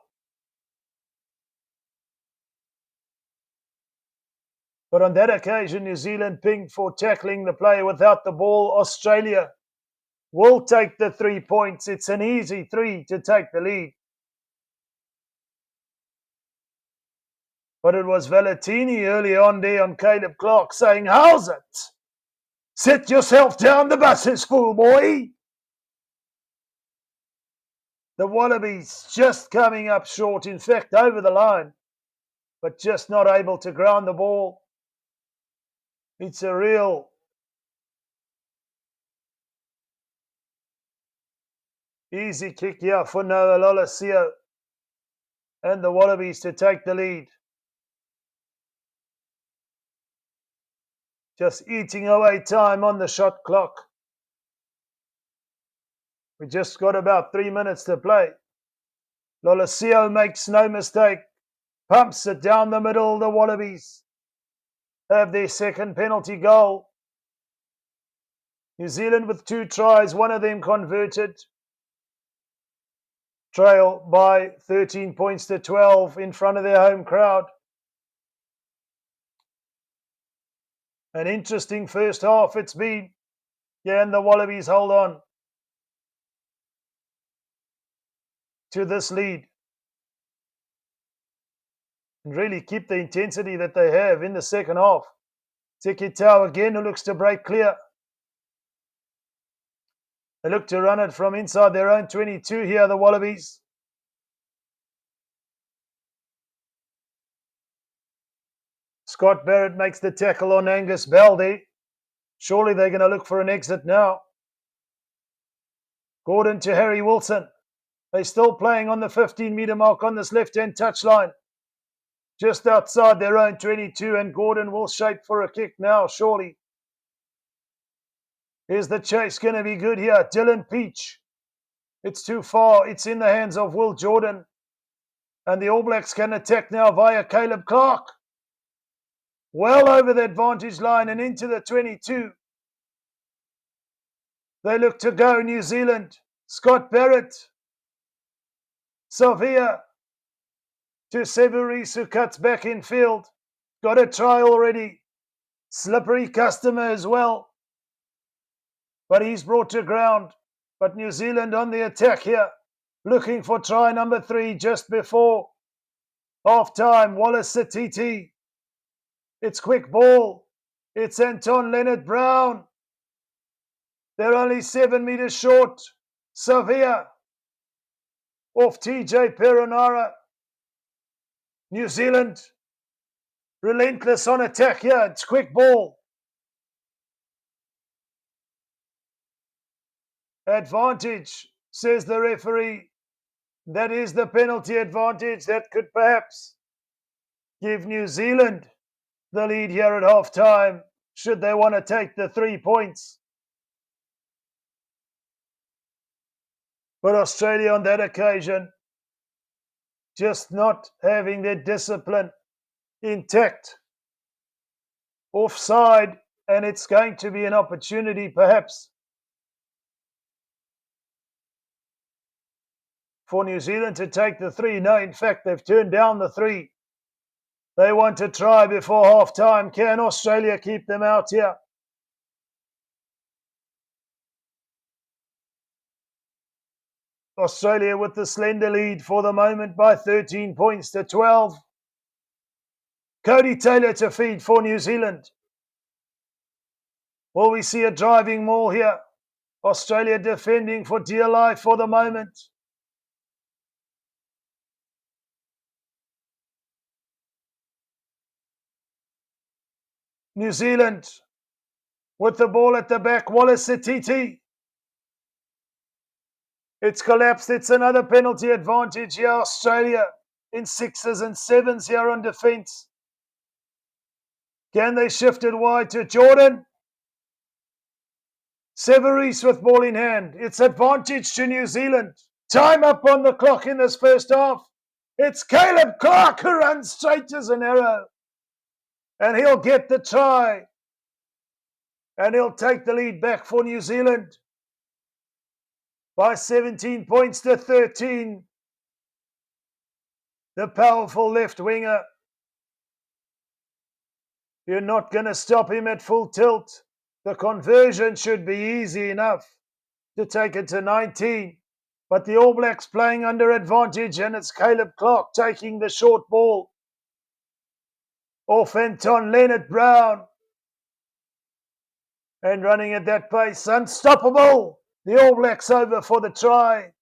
But on that occasion, New Zealand pinged for tackling the player without the ball. Australia will take the 3 points. It's an easy 3 to take the lead. But it was Valentini early on there on Caleb Clark saying, how's it? Sit yourself down, the bus is full, boy. The Wallabies just coming up short, in fact, over the line, but just not able to ground the ball. It's a real easy kick here for Noah Lolesio and the Wallabies to take the lead. Just eating away time on the shot clock. We just got about 3 minutes to play. Lolesio makes no mistake. Pumps it down the middle. The Wallabies have their second penalty goal. New Zealand with 2 tries, one of them converted. Trail by 13 points to 12 in front of their home crowd. An interesting first half it's been. Yeah, and the Wallabies hold on to this lead and really keep the intensity that they have in the second half. Tiki Tau again, who looks to break clear. They look to run it from inside their own 22 here, the Wallabies. Scott Barrett makes the tackle on Angus Bell there. Surely they're going to look for an exit now. Gordon to Harry Wilson. They're still playing on the 15-meter mark on this left-hand touchline. Just outside their own 22, and Gordon will shape for a kick now, surely. Is the chase going to be good here? Dylan Peach. It's too far. It's in the hands of Will Jordan. And the All Blacks can attack now via Caleb Clark. Well over the advantage line and into the 22. They look to go, New Zealand. Scott Barrett. Savia to Severis, who cuts back in field. Got a try already. Slippery customer as well. But he's brought to ground. But New Zealand on the attack here. Looking for try number 3 just before half-time. Wallace Satiti. It's quick ball. It's Anton Leonard-Brown. They're only 7 meters short. Savia off TJ Peronara. New Zealand relentless on attack here. It's quick ball. Advantage, says the referee. That is the penalty advantage that could perhaps give New Zealand the lead here at half-time, should they want to take the 3 points. But Australia on that occasion, just not having their discipline intact. Offside, and it's going to be an opportunity perhaps for New Zealand to take the 3. No, in fact, they've turned down the 3. They want to try before half-time. Can Australia keep them out here? Australia with the slender lead for the moment by 13 points to 12. Cody Taylor to feed for New Zealand. Will we see a driving maul here? Australia defending for dear life for the moment. New Zealand with the ball at the back. Wallace Satiti. It's collapsed. It's another penalty advantage here. Australia in 6s and 7s here on defence. Can they shift it wide to Jordan? Severis with ball in hand. It's advantage to New Zealand. Time up on the clock in this first half. It's Caleb Clark who runs straight as an arrow. And he'll get the try. And he'll take the lead back for New Zealand by 17 points to 13. The powerful left winger. You're not going to stop him at full tilt. The conversion should be easy enough to take it to 19. But the All Blacks playing under advantage, and it's Caleb Clark taking the short ball off Anton Leonard-Brown. And running at that pace, unstoppable. The All Blacks over for the try.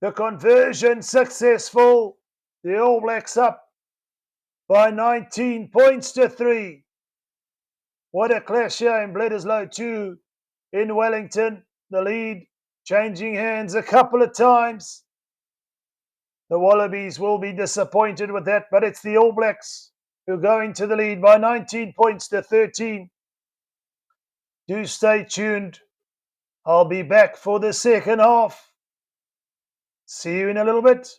The conversion successful. The All Blacks up by 19 points to 3. What a clash here in Bledisloe 2 in Wellington. The lead changing hands a couple of times. The Wallabies will be disappointed with that, but it's the All Blacks who go into the lead by 19 points to 13. Do stay tuned. I'll be back for the second half. See you in a little bit.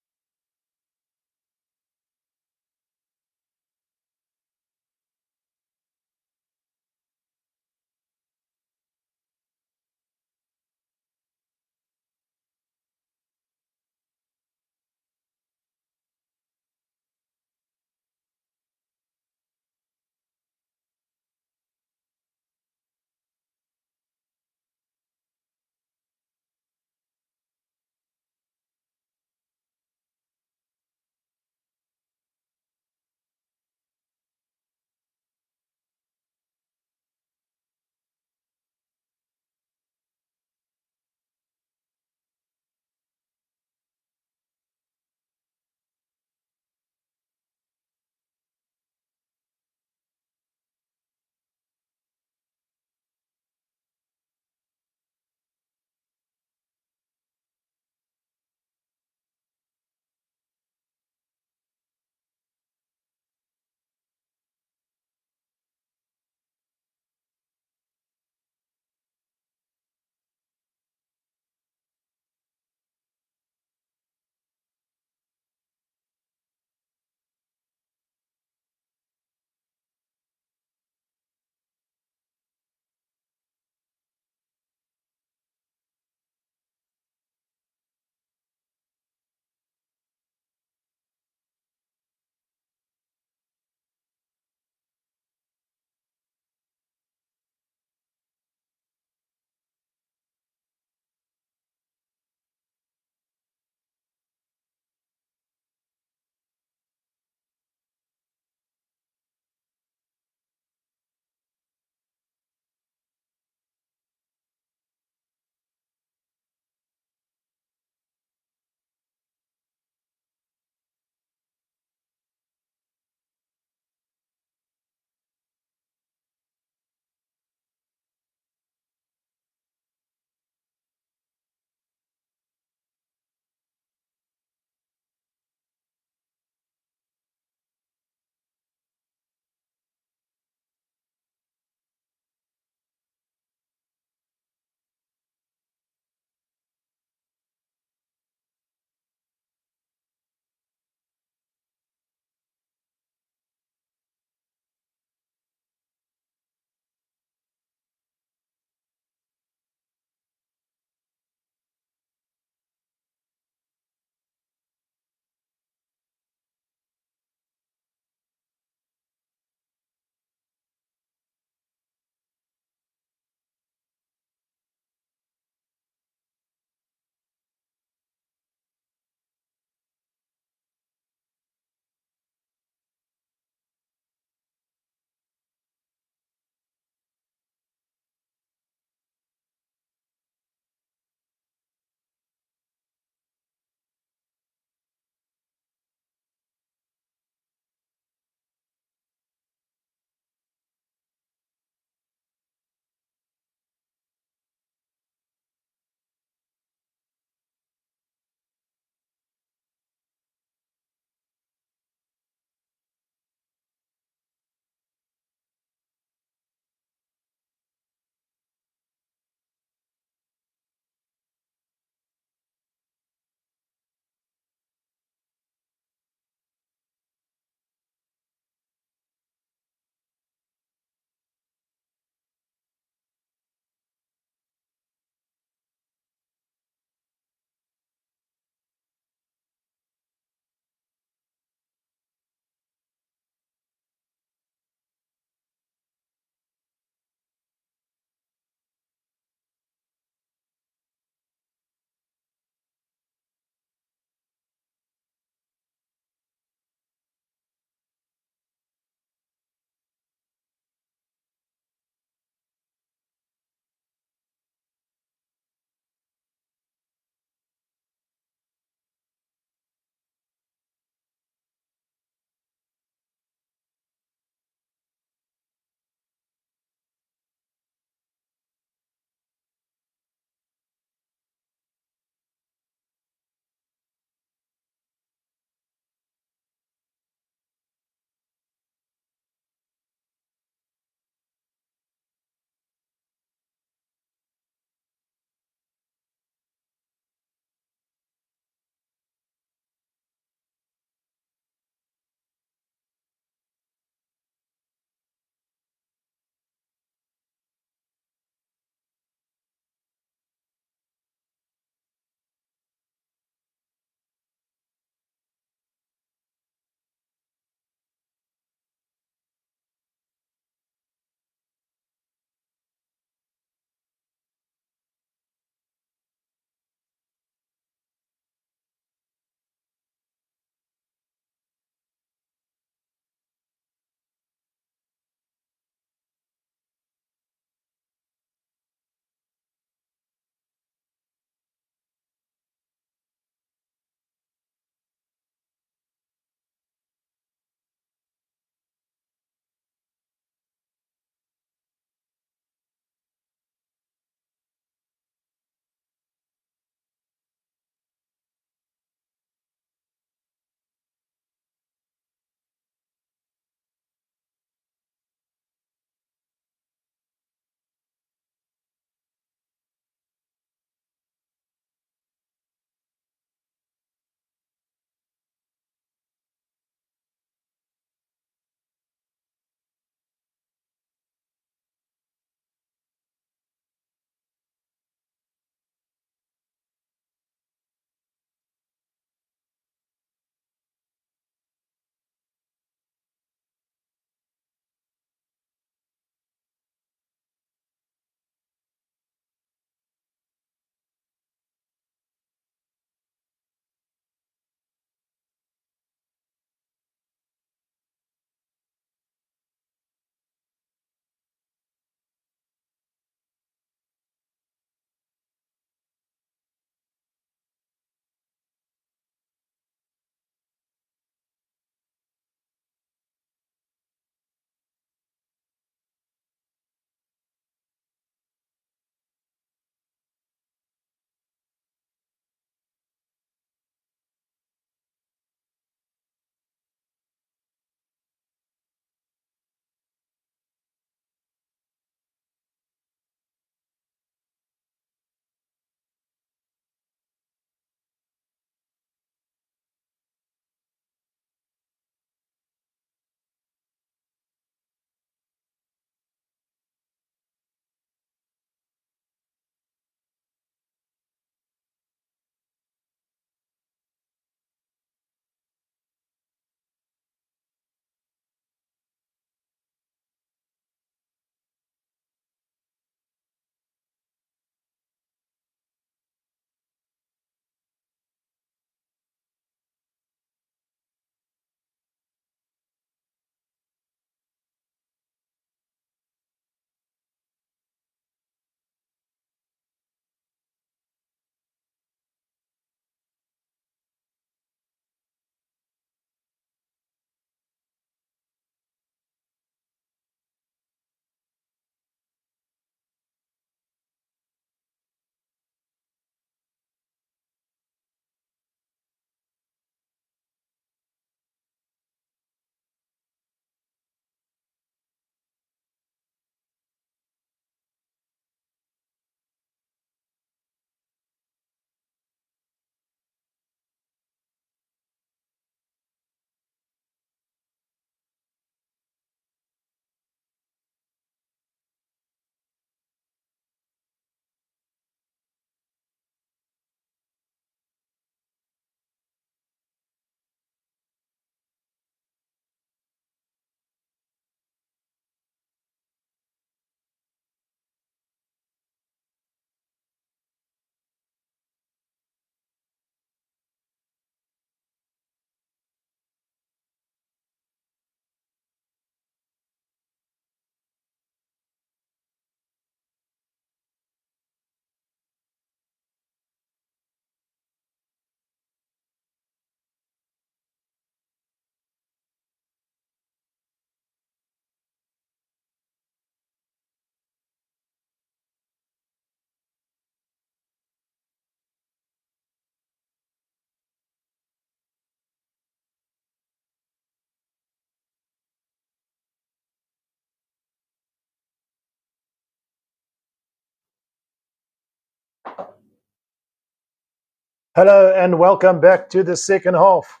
Hello and welcome back to the second half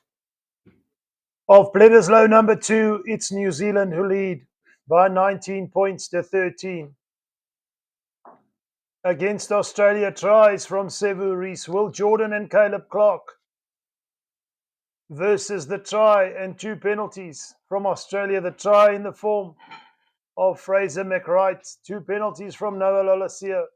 of Bledisloe number 2. It's New Zealand who lead by 19 points to 13. Against Australia, tries from Sevu Reece, Will Jordan and Caleb Clark versus the try and 2 penalties from Australia. The try in the form of Fraser McWright, 2 penalties from Noah Lolesio.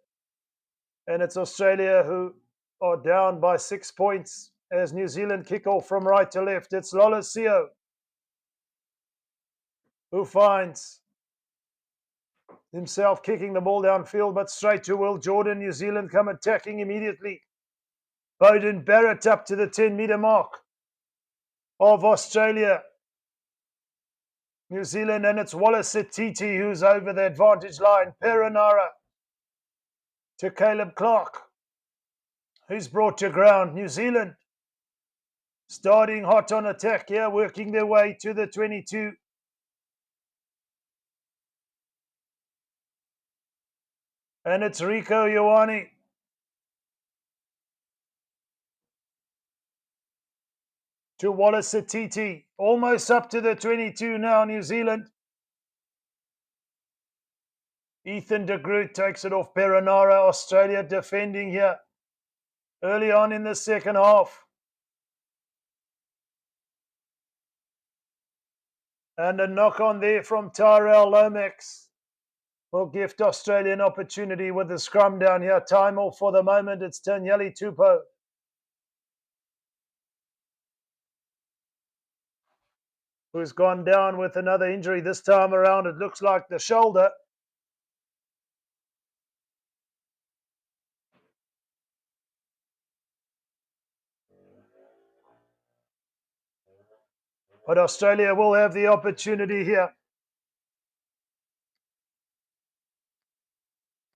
And it's Australia who are down by 6 points as New Zealand kick off from right to left. It's Lolesio who finds himself kicking the ball downfield, but straight to Will Jordan. New Zealand come attacking immediately. Beauden Barrett up to the 10-meter mark of Australia. New Zealand, and it's Wallace Atiti who's over the advantage line. Perenara to Caleb Clark, who's brought to ground. New Zealand starting hot on attack here, working their way to the 22. And it's Rico Ioane to Wallace Atiti, almost up to the 22 now, New Zealand. Ethan de Groot takes it off Perenara. Australia defending here early on in the second half. And a knock on there from Tyrell Lomax will give Australia an opportunity with the scrum down here. Time off for the moment. It's Tanyeli Tupou who's gone down with another injury. This time around, it looks like the shoulder. But Australia will have the opportunity here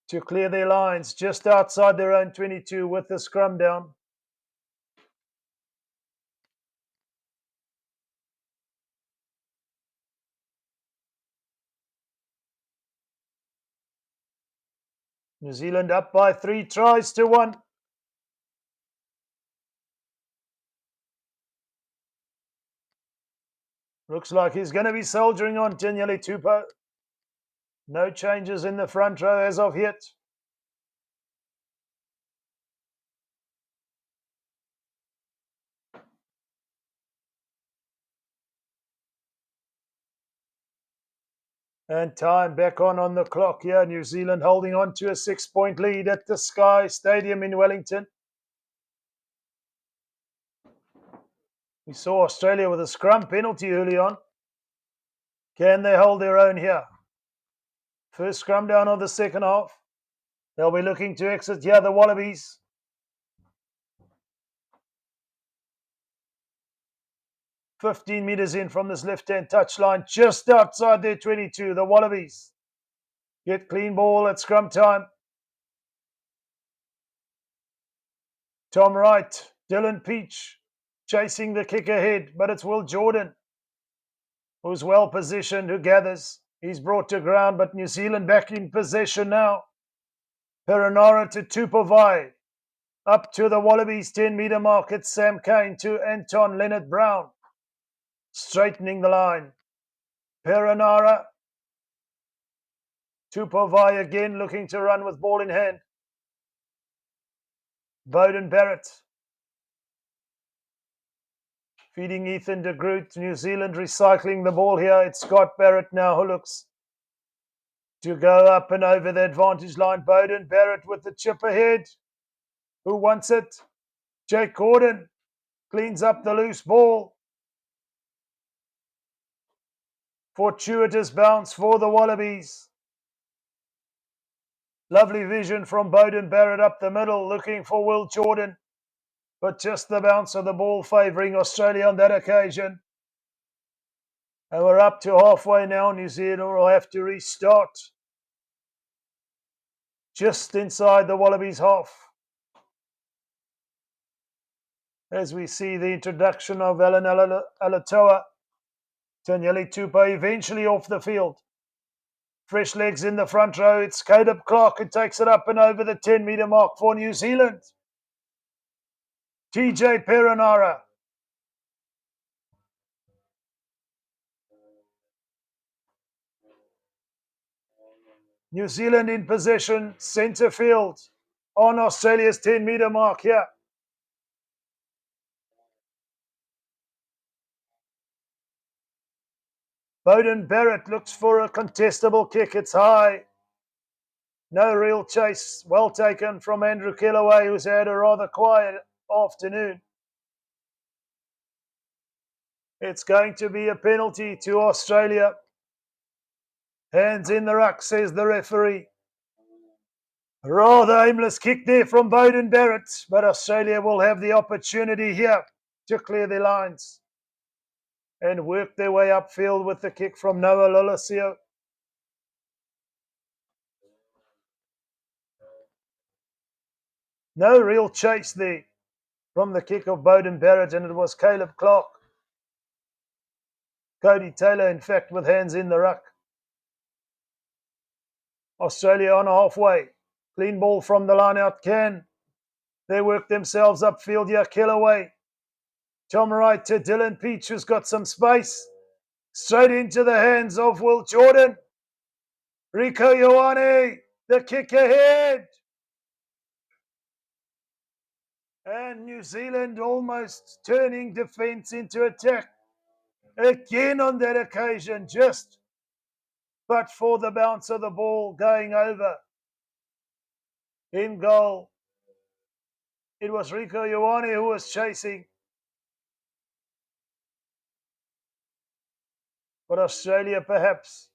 to clear their lines just outside their own 22 with the scrum down. New Zealand up by 3 tries to 1. Looks like he's going to be soldiering on, Tanyeli Tupou. No changes in the front row as of yet. And time back on the clock here. New Zealand holding on to a 6-point lead at the Sky Stadium in Wellington. We saw Australia with a scrum penalty early on. Can they hold their own here? First scrum down of the second half. They'll be looking to exit here, the Wallabies. "15 meters in from this left-hand touchline, just outside their 22. The Wallabies get clean ball at scrum time. Tom Wright, Dylan Peach chasing the kick ahead, but it's Will Jordan who's well positioned, who gathers. He's brought to ground, but New Zealand back in possession now. Perenara to Tupovai. Up to the Wallabies 10-meter mark. It's Sam Cane to Anton Leonard Brown. Straightening the line. Perenara. Tupovai again looking to run with ball in hand. Beauden Barrett. Feeding Ethan de Groot. New Zealand recycling the ball here. It's Scott Barrett now who looks to go up and over the advantage line. Beauden Barrett with the chip ahead. Who wants it? Jake Gordon cleans up the loose ball. Fortuitous bounce for the Wallabies. Lovely vision from Beauden Barrett up the middle, looking for Will Jordan. But just the bounce of the ball favouring Australia on that occasion. And we're up to halfway now. New Zealand will have to restart. Just inside the Wallabies half. As we see the introduction of Alan Alatoa. Tanyeli Tupou eventually off the field. Fresh legs in the front row. It's Caleb Clark who takes it up and over the 10-meter mark for New Zealand. TJ Perenara. New Zealand in possession, centre field on Australia's 10-metre mark here. Beauden Barrett looks for a contestable kick. It's high. No real chase. Well taken from Andrew Kellaway, who's had a rather quiet afternoon. It's going to be a penalty to Australia. Hands in the ruck, says the referee. Rather aimless kick there from Beauden Barrett, but Australia will have the opportunity here to clear their lines and work their way upfield with the kick from Noah Lolosio. No real chase there from the kick of Beauden Barrett, and it was Caleb Clark. Cody Taylor, in fact, with hands in the ruck. Australia on halfway. Clean ball from the line out. Can they work themselves upfield here? Kellaway. Tom Wright to Dylan Peach, who's got some space. Straight into the hands of Will Jordan. Rico Ioane, the kick ahead. And New Zealand almost turning defence into attack. Again on that occasion, just but for the bounce of the ball going over. In goal, it was Rico Ioane who was chasing. But Australia perhaps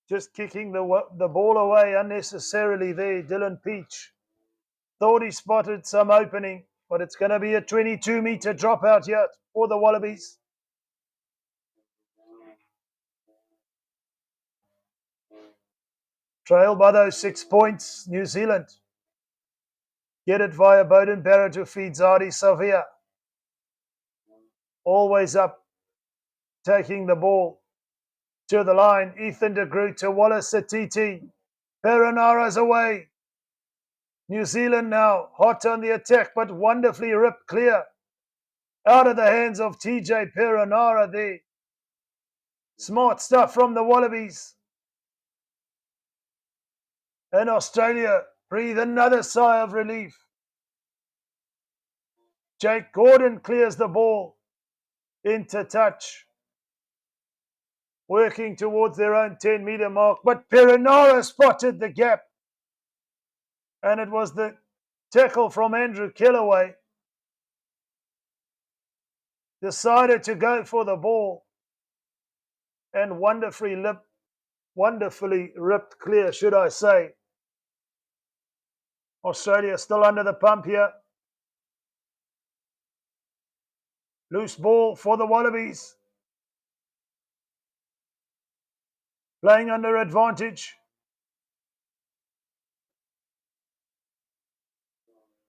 just kicking the ball away unnecessarily there. Dylan Peach thought he spotted some opening, but it's going to be a 22-metre dropout here for the Wallabies. Trailed by those 6 points, New Zealand. Get it via Beauden Barrett, who feeds Ardie Savia. Always up, taking the ball to the line. Ethan de Groot to Wallace Atiti. Perenara's away. New Zealand now hot on the attack, but wonderfully ripped clear out of the hands of TJ Perenara there. Smart stuff from the Wallabies. And Australia breathe another sigh of relief. Jake Gordon clears the ball into touch, working towards their own 10-metre mark, but Perenara spotted the gap. And it was the tackle from Andrew Kellaway. Decided to go for the ball and wonderfully ripped clear, should I say. Australia still under the pump here. Loose ball for the Wallabies. Playing under advantage.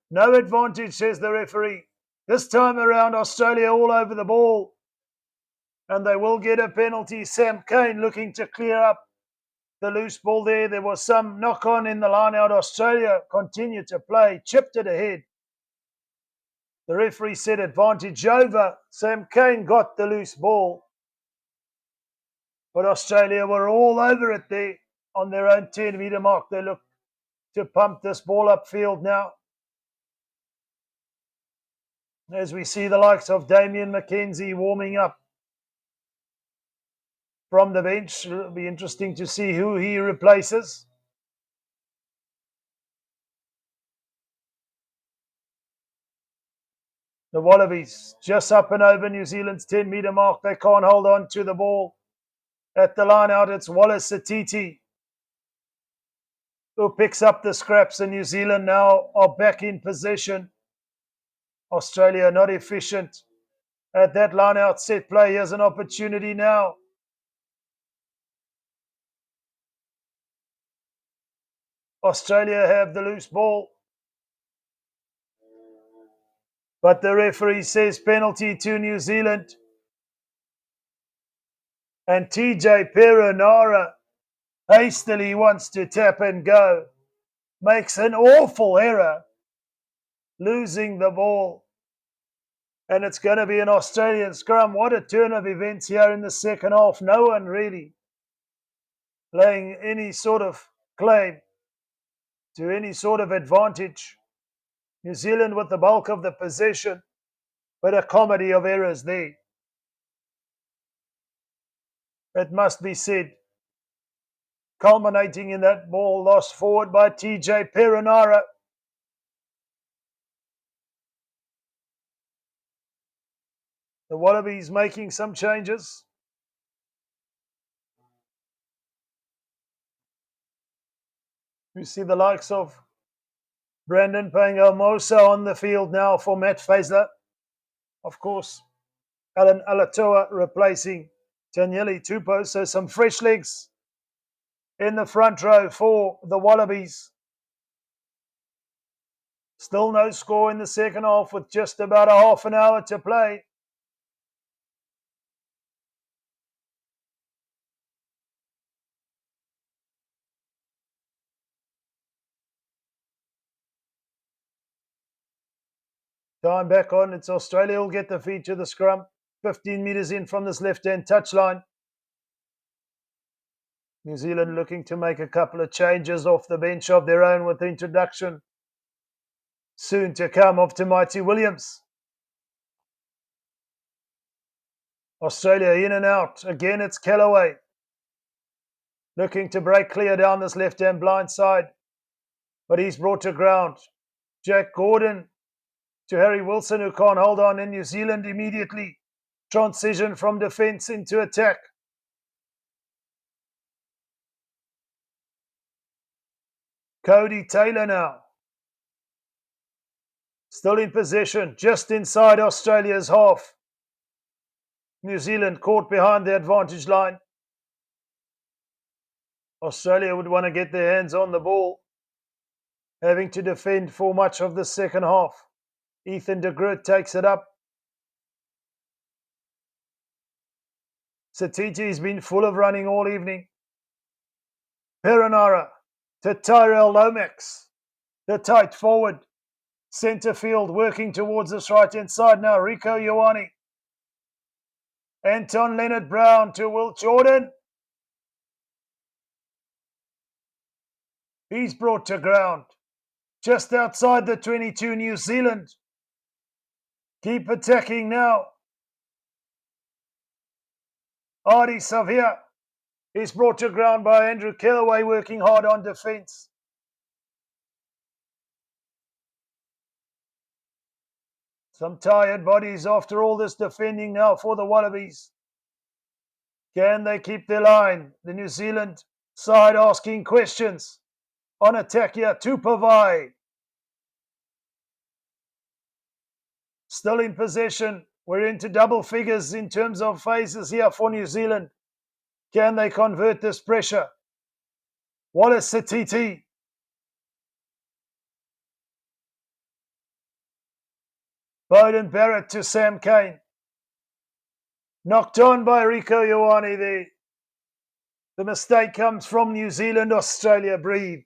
No advantage, says the referee. This time around, Australia all over the ball. And they will get a penalty. Sam Cane looking to clear up the loose ball there. There was some knock-on in the line-out. Australia continued to play, chipped it ahead. The referee said advantage over. Sam Cane got the loose ball. But Australia were all over it there on their own 10-metre mark. They look to pump this ball upfield now. As we see the likes of Damian McKenzie warming up from the bench. It'll be interesting to see who he replaces. The Wallabies just up and over New Zealand's 10-metre mark. They can't hold on to the ball. At the line out, it's Wallace Atiti who picks up the scraps, and New Zealand now are back in possession. Australia not efficient at that line out set play. Here's an opportunity now. Australia have the loose ball. But the referee says penalty to New Zealand. And TJ Perenara hastily wants to tap and go. Makes an awful error. losing the ball. And it's going to be an Australian scrum. What a turn of events here in the second half. No one really laying any sort of claim to any sort of advantage. New Zealand with the bulk of the possession, but a comedy of errors there. It must be said. Culminating in that ball lost forward by TJ Perenara. The Wallabies making some changes. You see the likes of Brandon Pangamosa on the field now for Matt Faisler. Of course, Alan Alatoa replacing Daniele Tupou. So some fresh legs in the front row for the Wallabies. Still no score in the second half with just about a half an hour to play. Time back on. It's Australia will get the feed to the scrum. 15 metres in from this left-hand touchline. New Zealand looking to make a couple of changes off the bench of their own with the introduction soon to come of Tamaiti Williams. Australia in and out. Again, it's Kellaway looking to break clear down this left-hand blind side. But he's brought to ground. Jack Gordon to Harry Wilson, who can't hold on in New Zealand immediately. Transition from defence into attack. Cody Taylor now. Still in possession, just inside Australia's half. New Zealand caught behind the advantage line. Australia would want to get their hands on the ball, having to defend for much of the second half. Ethan de Groot takes it up. Satiti's been full of running all evening. Perenara to Tyrell Lomax, the tight forward. Centre field working towards this right-hand side now. Rico Ioane. Anton Leonard-Brown to Will Jordan. He's brought to ground. Just outside the 22, New Zealand. Keep attacking now. Artie Savia is brought to ground by Andrew Kellaway, working hard on defence. Some tired bodies after all this defending now for the Wallabies. Can they keep their line? The New Zealand side asking questions. On attack here, Tupavai. Still in possession. We're into double figures in terms of phases here for New Zealand. Can they convert this pressure? Wallace Satiti. Bowden Barrett to Sam Cane. Knocked on by Rico Ioane there. The mistake comes from New Zealand. Australia breathe.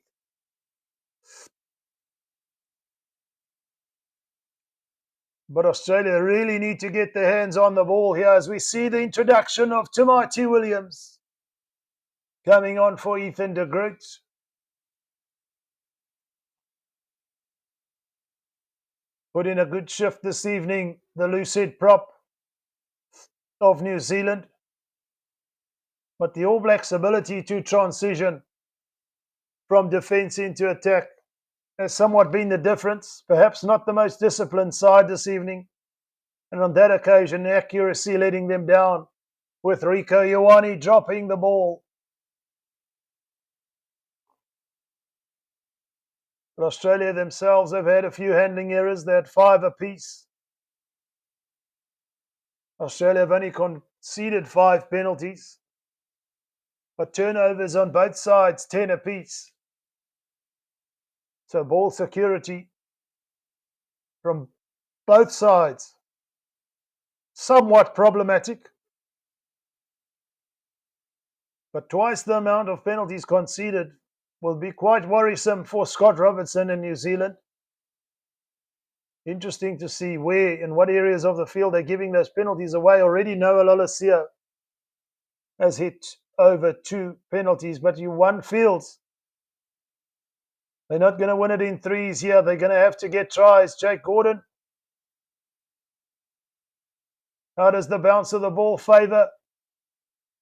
But Australia really need to get their hands on the ball here as we see the introduction of Tamaiti Williams coming on for Ethan de Groot. Put in a good shift this evening, the loose-head prop of New Zealand. But the All Blacks' ability to transition from defence into attack has somewhat been the difference. Perhaps not the most disciplined side this evening. And on that occasion, accuracy letting them down with Rico Ioane dropping the ball. But Australia themselves have had a few handling errors. They had 5 apiece. Australia have only conceded 5 penalties. But turnovers on both sides, 10 apiece. So ball security from both sides, somewhat problematic. But twice the amount of penalties conceded will be quite worrisome for Scott Robertson in New Zealand. Interesting to see where, in what areas of the field they're giving those penalties away. Already Noah Lolesio has hit over 2 penalties, but you won fields. They're not going to win it in threes here. They're going to have to get tries. Jake Gordon. How does the bounce of the ball favour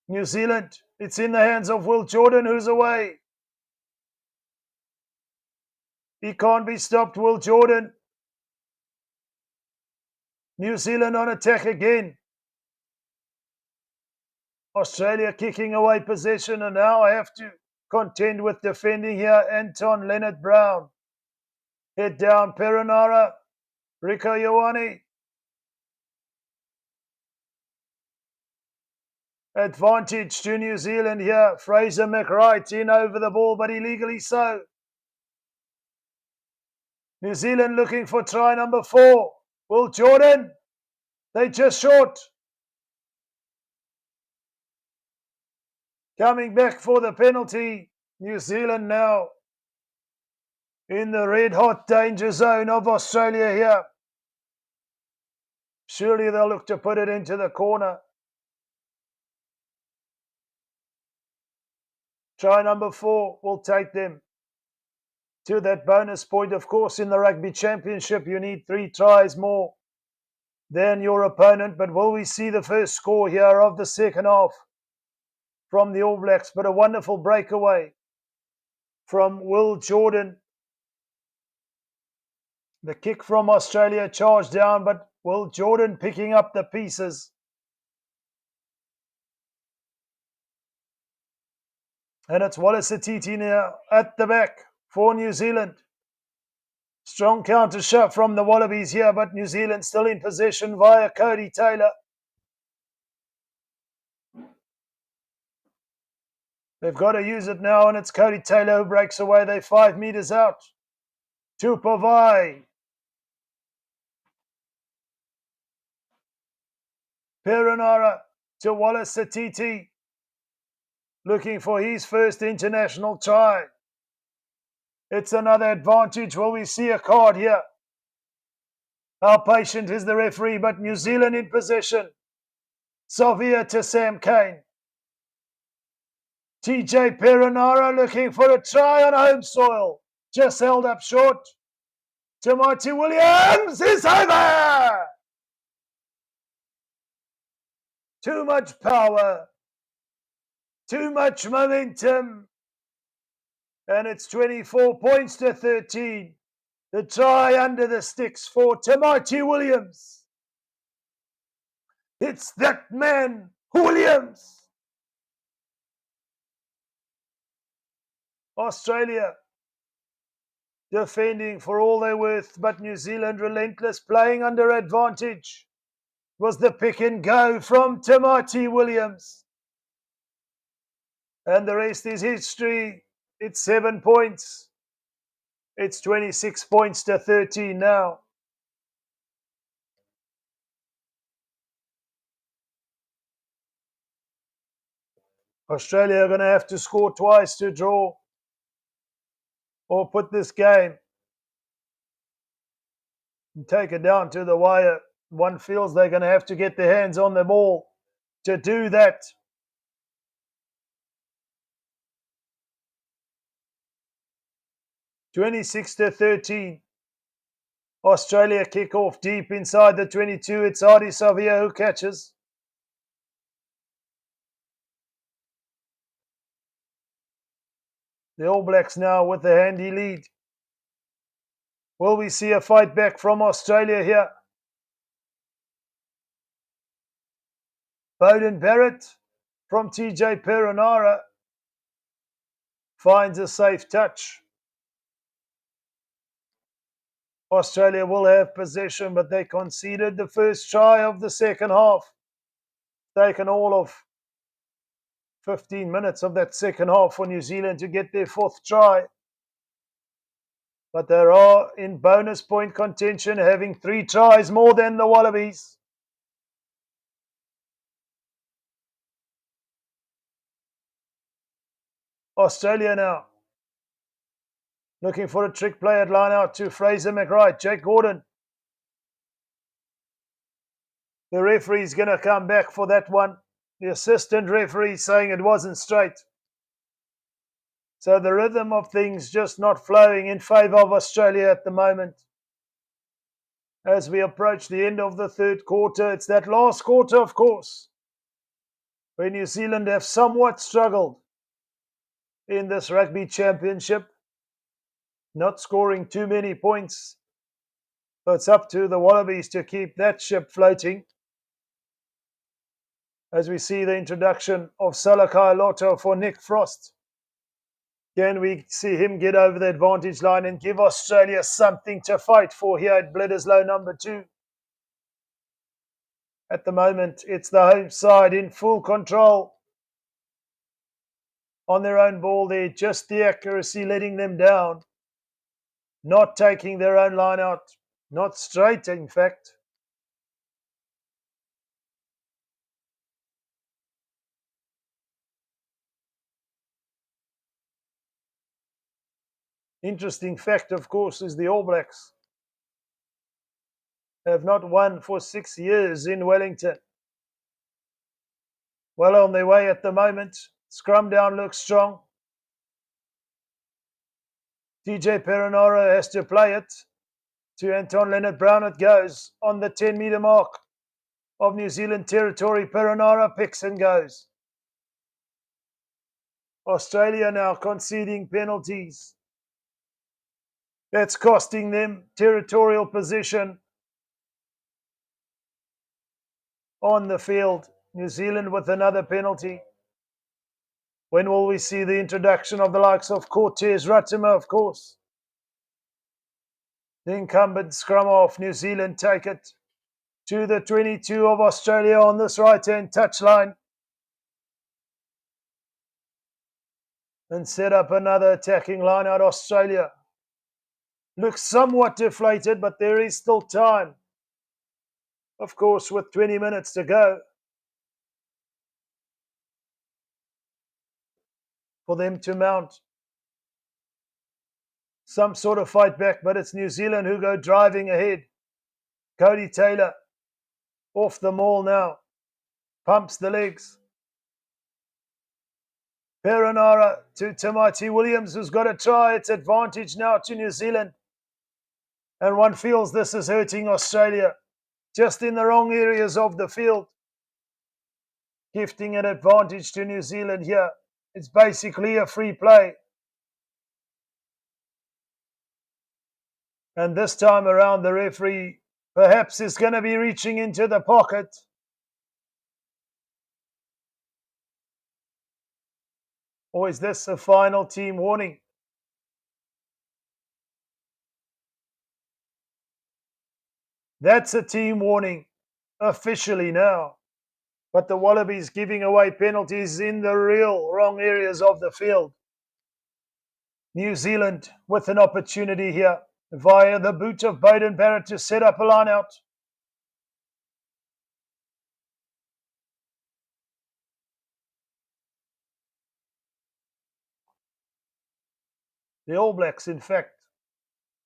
New Zealand? It's in the hands of Will Jordan, who's away. He can't be stopped, Will Jordan. New Zealand on attack again. Australia kicking away possession, and now I have to contend with defending here. Anton Leonard-Brown. Head down, Perenara. Rico Ioane. Advantage to New Zealand here. Fraser McWright in over the ball, but illegally so. New Zealand looking for try number 4. Will Jordan. They just short. Coming back for the penalty. New Zealand now in the red-hot danger zone of Australia here. Surely they'll look to put it into the corner. Try number 4 will take them to that bonus point. Of course, in the Rugby Championship, you need 3 tries more than your opponent. But will we see the first score here of the second half from the All Blacks? But a wonderful breakaway from Will Jordan. The kick from Australia charged down, but Will Jordan picking up the pieces. And it's Wallace Atiti now at the back for New Zealand. Strong counter shot from the Wallabies here, but New Zealand still in possession via Cody Taylor. They've got to use it now, and it's Cody Taylor who breaks away. They're 5 meters out. Tupavai. Perenara to Wallace Atiti. Looking for his first international try. It's another advantage. Will we see a card here? How patient is the referee? But New Zealand in possession. Savia to Sam Cane. TJ Perenara looking for a try on home soil. Just held up short. Timothy Williams is over. Too much power. Too much momentum. And it's 24 points to 13. The try under the sticks for Timothy Williams. It's that man, Williams. Australia defending for all they're worth, but New Zealand relentless, playing under advantage. Was the pick and go from Timothy Williams. And the rest is history. It's 7 points. It's 26 points to 13 now. Australia are going to have to score twice to draw or put this game and take it down to the wire. One feels they're going to have to get their hands on the ball to do that. (26 to 13). Australia kick off deep inside the 22. It's Ardie Savia who catches. The All Blacks now with the handy lead. Will we see a fight back from Australia here? Beauden Barrett from TJ Perenara finds a safe touch. Australia will have possession, but they conceded the first try of the second half. Taken all of 15 minutes of that second half for New Zealand to get their 4th try. But they are in bonus point contention, having 3 tries more than the Wallabies. Australia now looking for a trick play at line out to Fraser McWright. Jake Gordon The referee's going to come back for that one. The assistant referee saying it wasn't straight. So the rhythm of things just not flowing in favour of Australia at the moment. As we approach the end of the third quarter, it's that last quarter, of course, where New Zealand have somewhat struggled in this Rugby Championship, not scoring too many points. So it's up to the Wallabies to keep that ship floating. As we see the introduction of Salakai Lotto for Nick Frost. Can we see him get over the advantage line and give Australia something to fight for here at Bledisloe number 2? At the moment, it's the home side in full control. On their own ball there, just the accuracy letting them down. Not taking their own line out. Not straight, in fact. Interesting fact, of course, is the All Blacks have not won for 6 years in Wellington. Well on their way at the moment. Scrum down looks strong. TJ Perenara has to play it. To Anton Leonard-Brown it goes on the 10-metre mark of New Zealand territory. Perenara picks and goes. Australia now conceding penalties. That's costing them territorial position on the field. New Zealand with another penalty. When will we see the introduction of the likes of Cortez Ratimer, of course? The incumbent scrum off. New Zealand take it to the 22 of Australia on this right-hand touchline. And set up another attacking line out. Australia looks somewhat deflated, but there is still time. Of course, with 20 minutes to go for them to mount some sort of fight back, but it's New Zealand who go driving ahead. Cody Taylor off the maul now. Pumps the legs. Perenara to Tamati Williams, who's got a try. It's advantage now to New Zealand. And one feels this is hurting Australia. Just in the wrong areas of the field. Gifting an advantage to New Zealand here. It's basically a free play. And this time around, the referee perhaps is going to be reaching into the pocket. Or is this a final team warning? That's a team warning officially now. But the Wallabies giving away penalties in the real wrong areas of the field. New Zealand with an opportunity here via the boot of Baden Barrett to set up a line out. The All Blacks, in fact,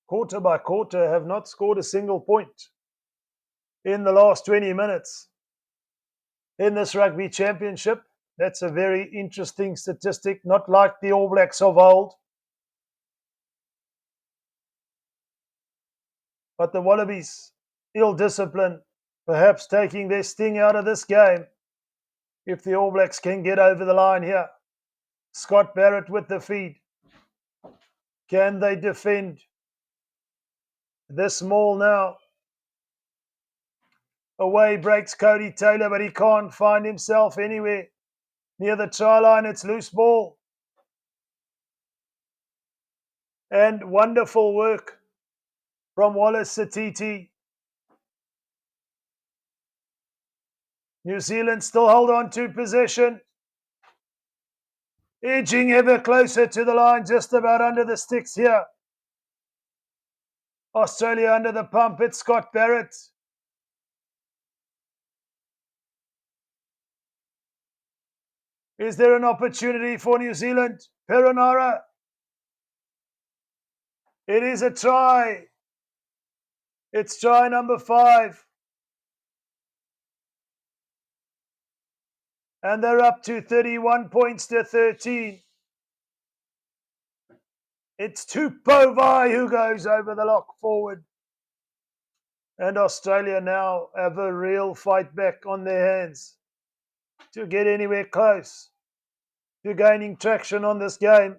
quarter by quarter, have not scored a single point in the last 20 minutes in this Rugby Championship. That's a very interesting statistic, not like the All Blacks of old. But the Wallabies, ill-disciplined, perhaps taking their sting out of this game. If the All Blacks can get over the line here. Scott Barrett with the feed. Can they defend this maul now? Away breaks Cody Taylor, but he can't find himself anywhere near the try line. It's loose ball. And wonderful work from Wallace Satiti. New Zealand still hold on to possession. Edging ever closer to the line, just about under the sticks here. Australia under the pump. It's Scott Barrett. Is there an opportunity for New Zealand? Perenara. It is a try. It's try number 5. And they're up to 31 points to 13. It's Tupovai who goes over the lock forward. And Australia now have a real fight back on their hands to get anywhere close to gaining traction on this game.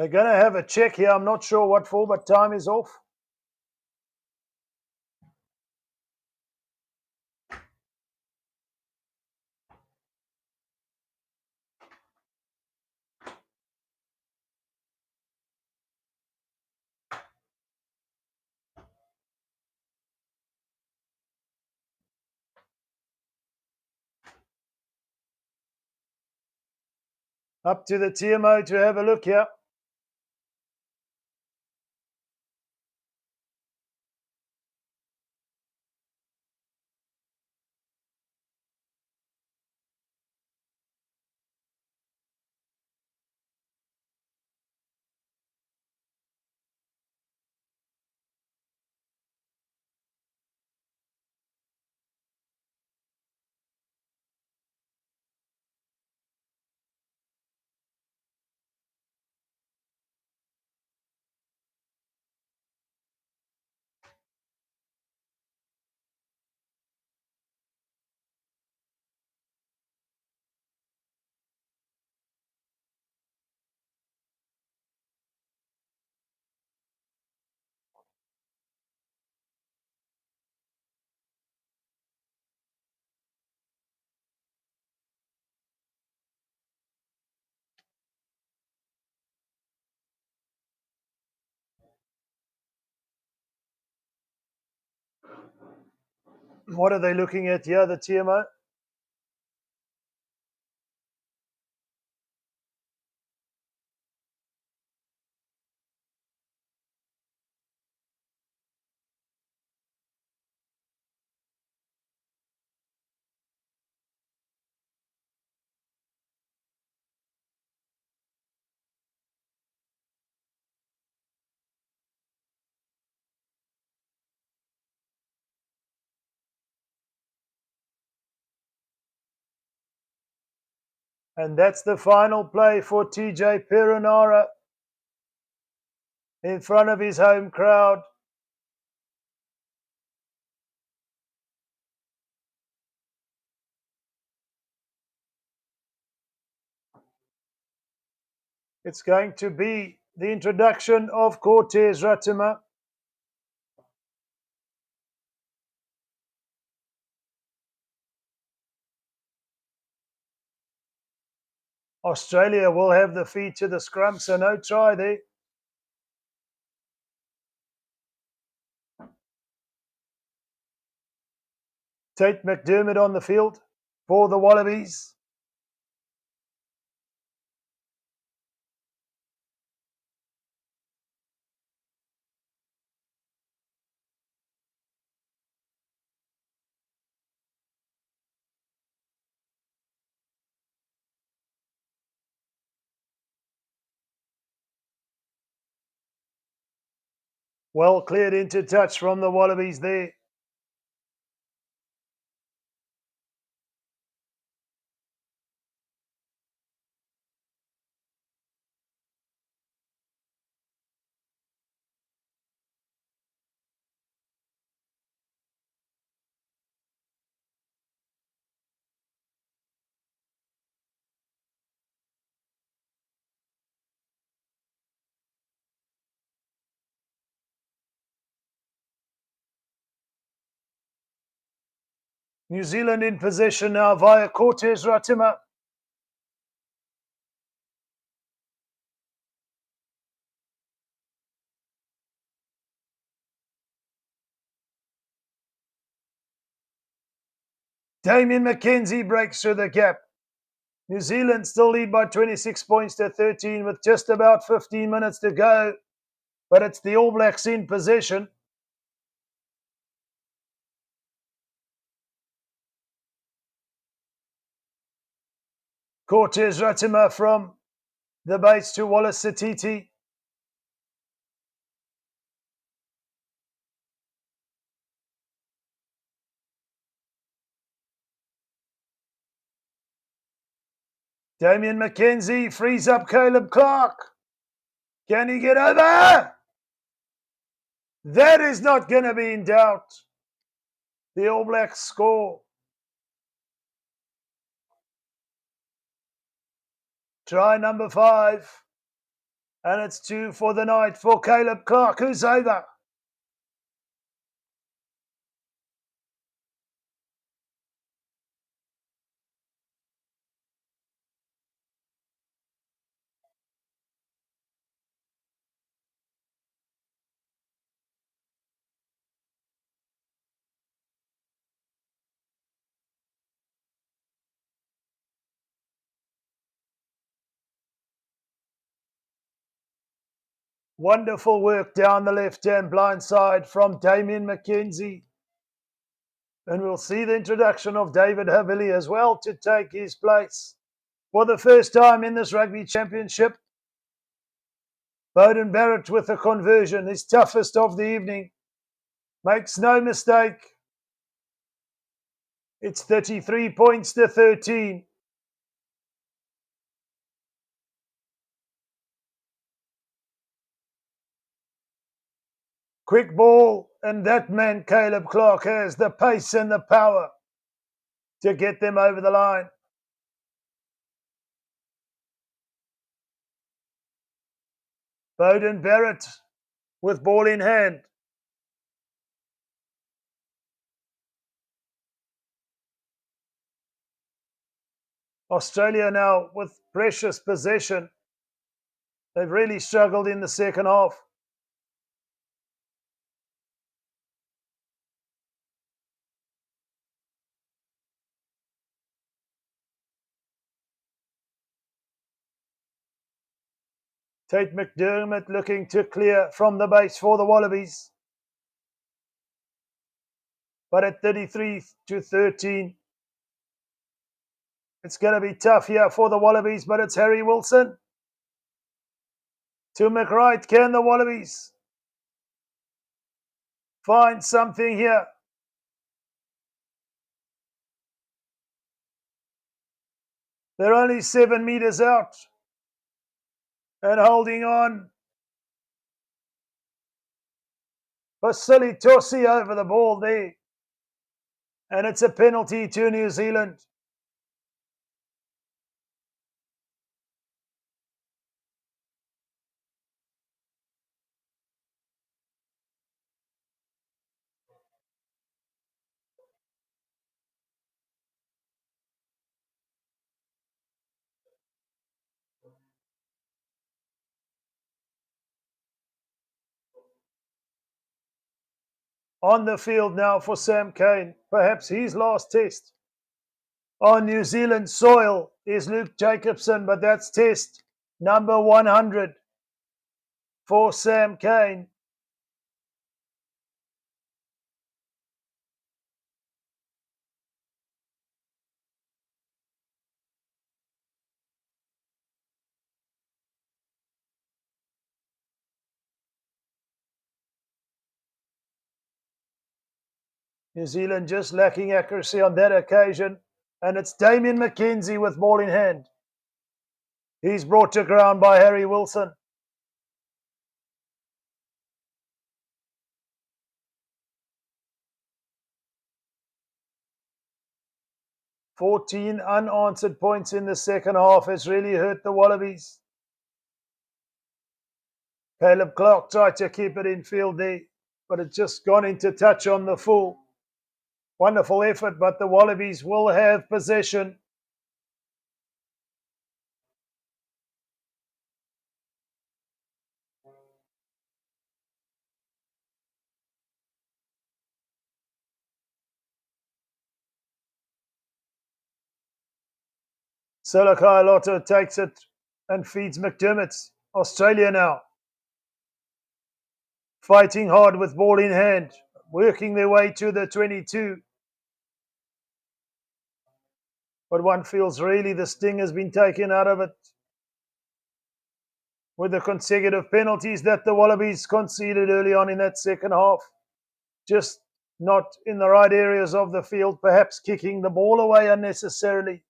They're going to have a check here. I'm not sure what for, but time is off. Up to the TMO to have a look here. What are they looking at here, the TMO? And that's the final play for TJ Perenara in front of his home crowd. It's going to be the introduction of Cortez Ratima. Australia will have the feed to the scrum, so no try there. Tate McDermott on the field for the Wallabies. Well cleared into touch from the Wallabies there. New Zealand in possession now via Cortez Ratima. Damien McKenzie breaks through the gap. New Zealand still lead by 26 points to 13 with just about 15 minutes to go. But it's the All Blacks in possession. Cortez Ratima from the base to Wallace Satiti. Damien McKenzie frees up Caleb Clark. Can he get over? That is not going to be in doubt. The All Blacks score. Try number 5. And it's 2 for the night for Caleb Clark, who's over. Wonderful work down the left-hand blind side from Damien McKenzie. And we'll see the introduction of David Havili as well to take his place. For the first time in this Rugby Championship, Beauden Barrett with a conversion, his toughest of the evening. Makes no mistake. It's 33 points to 13. Quick ball, and that man, Caleb Clark, has the pace and the power to get them over the line. Beauden Barrett with ball in hand. Australia now with precious possession. They've really struggled in the second half. Tate McDermott looking to clear from the base for the Wallabies. But at 33 to 13, it's going to be tough here for the Wallabies, but it's Harry Wilson. To McWright, can the Wallabies find something here? They're only 7 meters out and holding on. Vasili Tosi over the ball there. And it's a penalty to New Zealand. On the field now for Sam Cane. Perhaps his last test on New Zealand soil is Luke Jacobson, but that's test number 100 for Sam Cane. New Zealand just lacking accuracy on that occasion, and it's Damien McKenzie with ball in hand. He's brought to ground by Harry Wilson. "14 unanswered points in the second half has really hurt the Wallabies." Caleb Clark tried to keep it in field there, but it's just gone into touch on the full. Wonderful effort, but the Wallabies will have possession. Salakai Lotto takes it and feeds McDermott. Australia now. Fighting hard with ball in hand. Working their way to the 22. But one feels really the sting has been taken out of it with the consecutive penalties that the Wallabies conceded early on in that second half. Just not in the right areas of the field, perhaps kicking the ball away unnecessarily.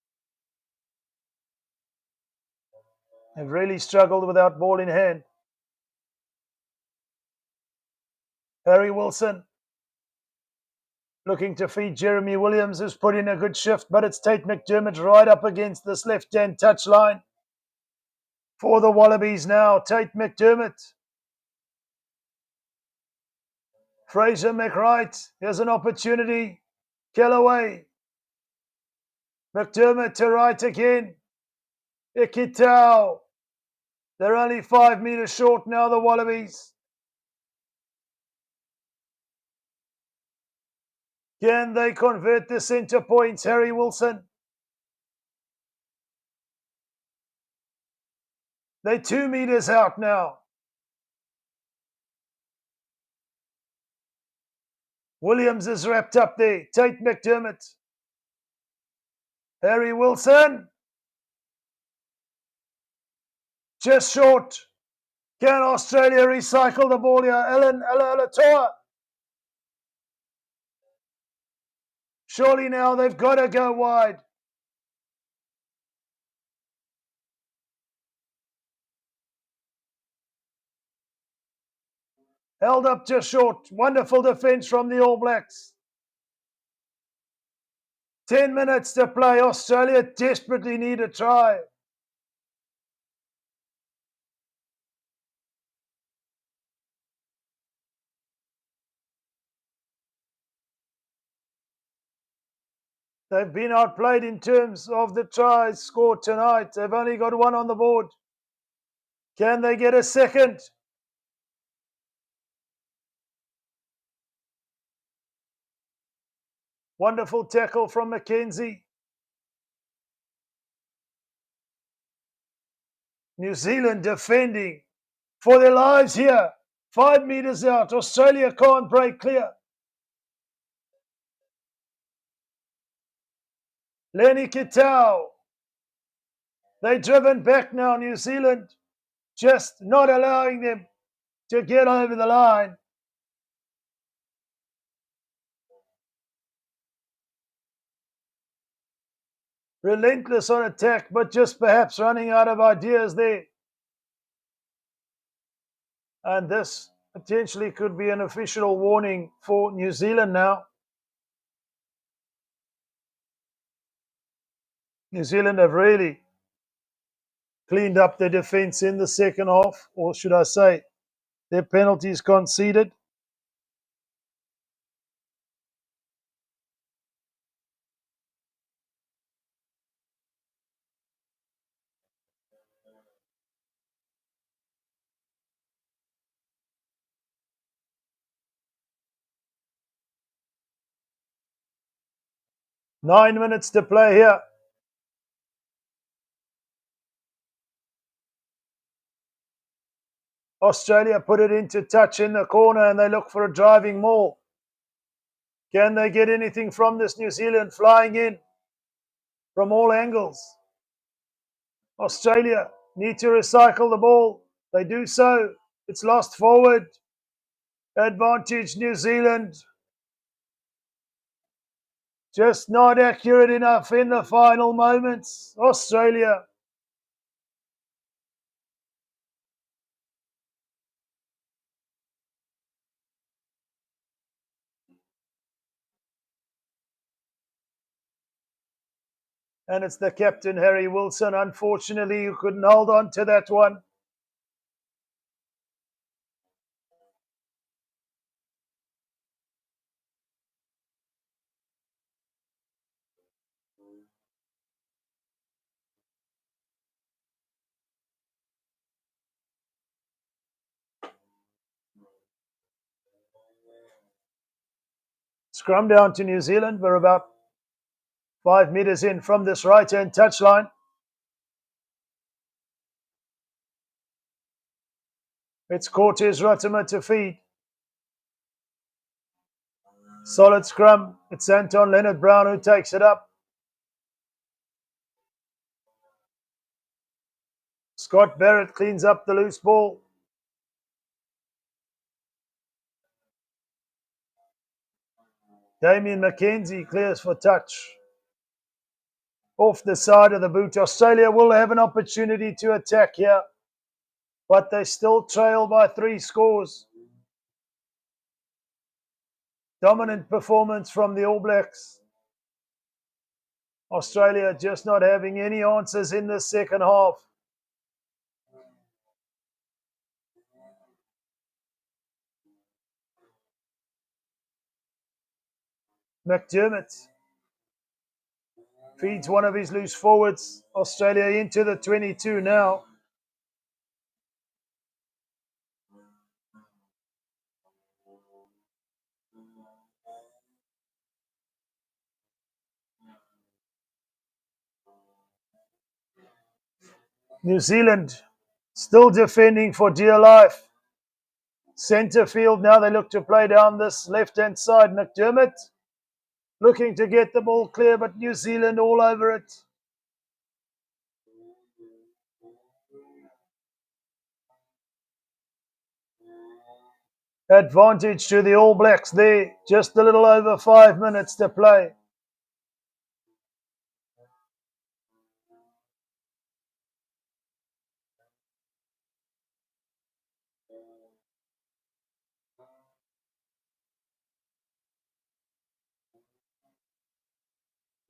Have really struggled without ball in hand. Harry Wilson looking to feed Jeremy Williams, who's put in a good shift, but it's Tate McDermott right up against this left-hand touchline. For the Wallabies now, Tate McDermott. Fraser McWright, here's an opportunity. Kellaway. McDermott to right again. Ikitau. They're only 5 metres short now, the Wallabies. Can they convert the centre points, Harry Wilson? They're 2 metres out now. Williams is wrapped up there. Tate McDermott. Harry Wilson. Just short. Can Australia recycle the ball here? Alan Alatoa. Surely now they've got to go wide. Held up just short. Wonderful defence from the All Blacks. 10 minutes to play. Australia desperately need a try. They've been outplayed in terms of the tries scored tonight. They've only got one on the board. Can they get a second? Wonderful tackle from McKenzie. New Zealand defending for their lives here. 5 metres out. Australia can't break clear. Lenny Kitau. They're driven back now, New Zealand. Just not allowing them to get over the line. Relentless on attack, but just perhaps running out of ideas there. And this potentially could be an official warning for New Zealand now. New Zealand have really cleaned up their defence in the second half, or should I say, their penalties conceded. Nine minutes to play here. Australia put it into touch in the corner and they look for a driving maul. Can they get anything from this? New Zealand flying in from all angles. Australia need to recycle the ball. They do so. It's lost forward. Advantage New Zealand. Just not accurate enough in the final moments. Australia. And it's the captain, Harry Wilson, unfortunately, who couldn't hold on to that one. Scrum down to New Zealand. We're about 5 metres in from this right-hand touchline. It's Cortez Ratimer to feed. Solid scrum. It's Anton Leonard-Brown who takes it up. Scott Barrett cleans up the loose ball. Damien McKenzie clears for touch. Off the side of the boot. Australia will have an opportunity to attack here, but they still trail by 3 scores. Dominant performance from the All Blacks. Australia just not having any answers in the second half. McDermott feeds one of his loose forwards. Australia into the 22 now. New Zealand still defending for dear life. Centre field now, they look to play down this left-hand side. McDermott looking to get the ball clear, but New Zealand all over it. Advantage to the All Blacks there. Just a little over 5 minutes to play.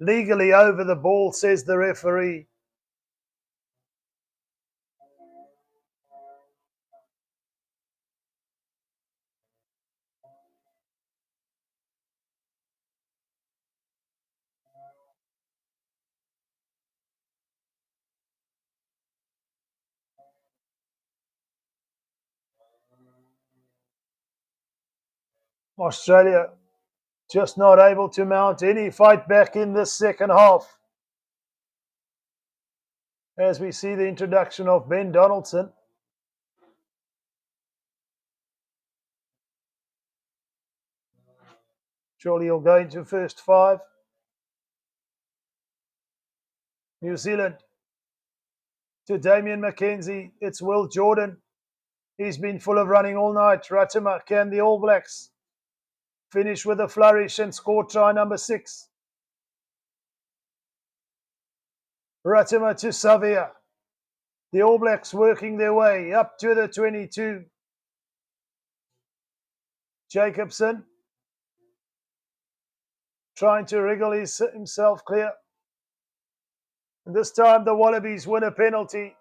Legally over the ball, says the referee. Australia just not able to mount any fight back in this second half. As we see the introduction of Ben Donaldson. Surely he'll go into first 5. New Zealand to Damien McKenzie. It's Will Jordan. He's been full of running all night. Ratimer, can the All Blacks finish with a flourish and score try number 6? Ratimer to Savia. The All Blacks working their way up to the 22. Jacobson trying to wriggle himself clear. And this time the Wallabies win a penalty.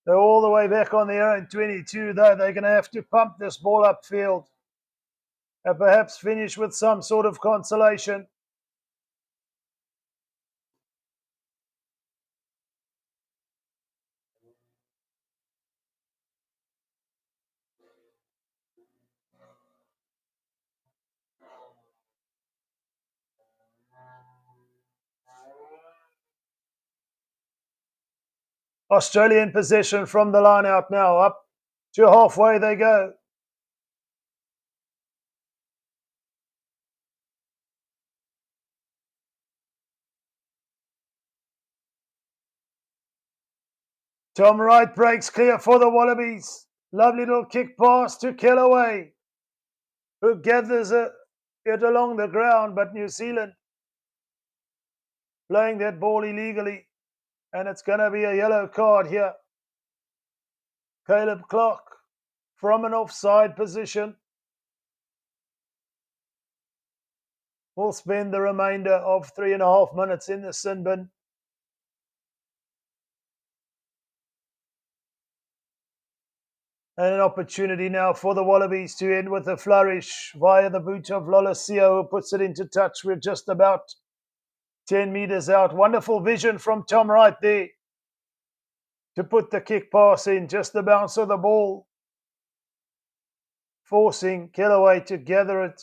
They're all the way back on their own 22, though. They're going to have to pump this ball upfield and perhaps finish with some sort of consolation. Australian possession from the line out now. Up to halfway they go. Tom Wright breaks clear for the Wallabies. Lovely little kick pass to Kellaway, who gathers it along the ground, but New Zealand playing that ball illegally, and it's going to be a yellow card here. Caleb Clark from an offside position will spend the remainder of 3.5 minutes in the sin bin. And an opportunity now for the Wallabies to end with a flourish via the boot of Lolosio, who puts it into touch. We're just about 10 meters out. Wonderful vision from Tom Wright there to put the kick pass in. Just the bounce of the ball, forcing Kellaway to gather it.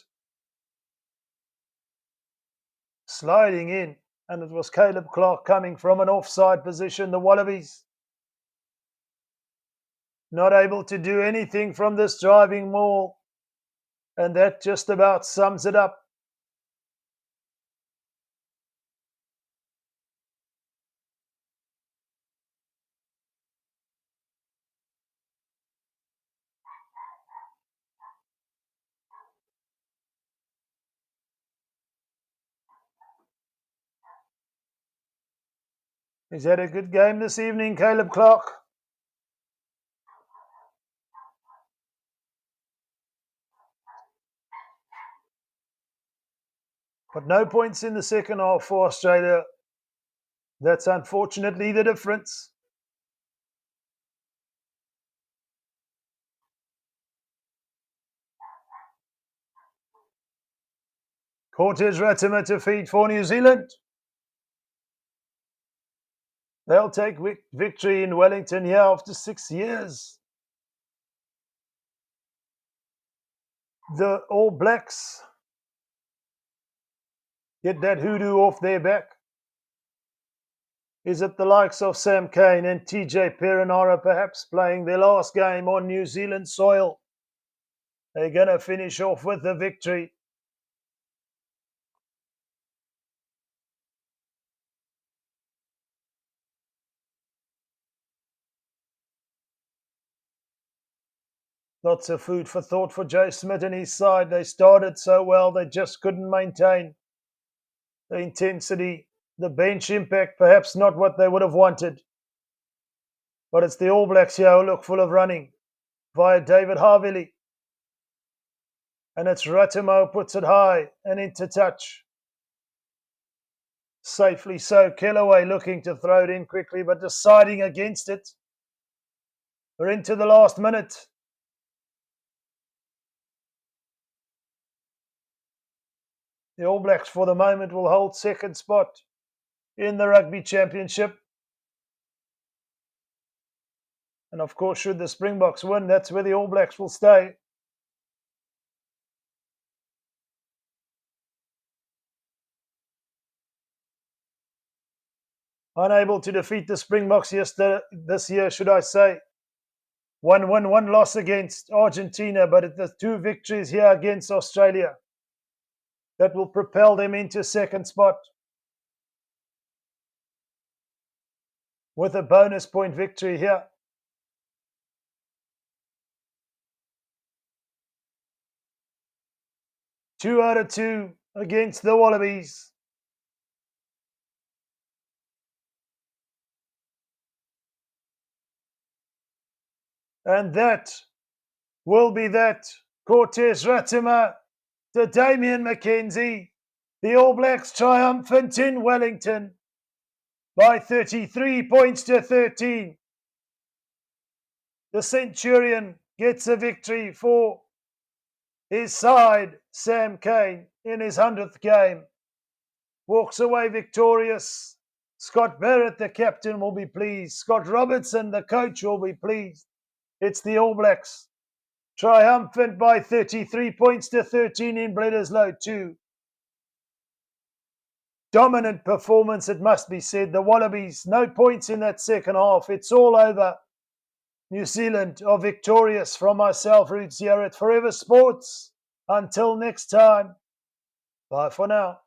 Sliding in, and it was Caleb Clark coming from an offside position. The Wallabies not able to do anything from this driving maul. And that just about sums it up. He's had a good game this evening, Caleb Clark. But no points in the second half for Australia. That's unfortunately the difference. Cortez Ratimer to feed for New Zealand. They'll take victory in Wellington here after 6 years. The All Blacks get that hoodoo off their back. Is it the likes of Sam Cane and TJ Perenara perhaps playing their last game on New Zealand soil? They're going to finish off with the victory. Lots of food for thought for Joe Smith and his side. They started so well, they just couldn't maintain the intensity, the bench impact, perhaps not what they would have wanted. But it's the All Blacks here who look full of running via David Havili. And it's Ratimo puts it high and into touch. Safely so. Kellaway looking to throw it in quickly, but deciding against it. We're into the last minute. The All Blacks, for the moment, will hold second spot in the Rugby Championship. And of course, should the Springboks win, that's where the All Blacks will stay. Unable to defeat the Springboks this year, should I say. 1 win, 1 loss against Argentina, but the 2 victories here against Australia that will propel them into second spot. With a bonus point victory here. Two out of 2 against the Wallabies. And that will be that. Cortez Ratimer to Damian McKenzie. The All Blacks triumphant in Wellington by 33 points to 13. The Centurion gets a victory for his side, Sam Cane, in his 100th game. Walks away victorious. Scott Barrett, the captain, will be pleased. Scott Robertson, the coach, will be pleased. It's the All Blacks, triumphant by 33 points to 13 in Bledisloe 2. Dominant performance, it must be said. The Wallabies, no points in that second half. It's all over. New Zealand are victorious. From myself, Ruudz, here at Forever Sports. Until next time, bye for now.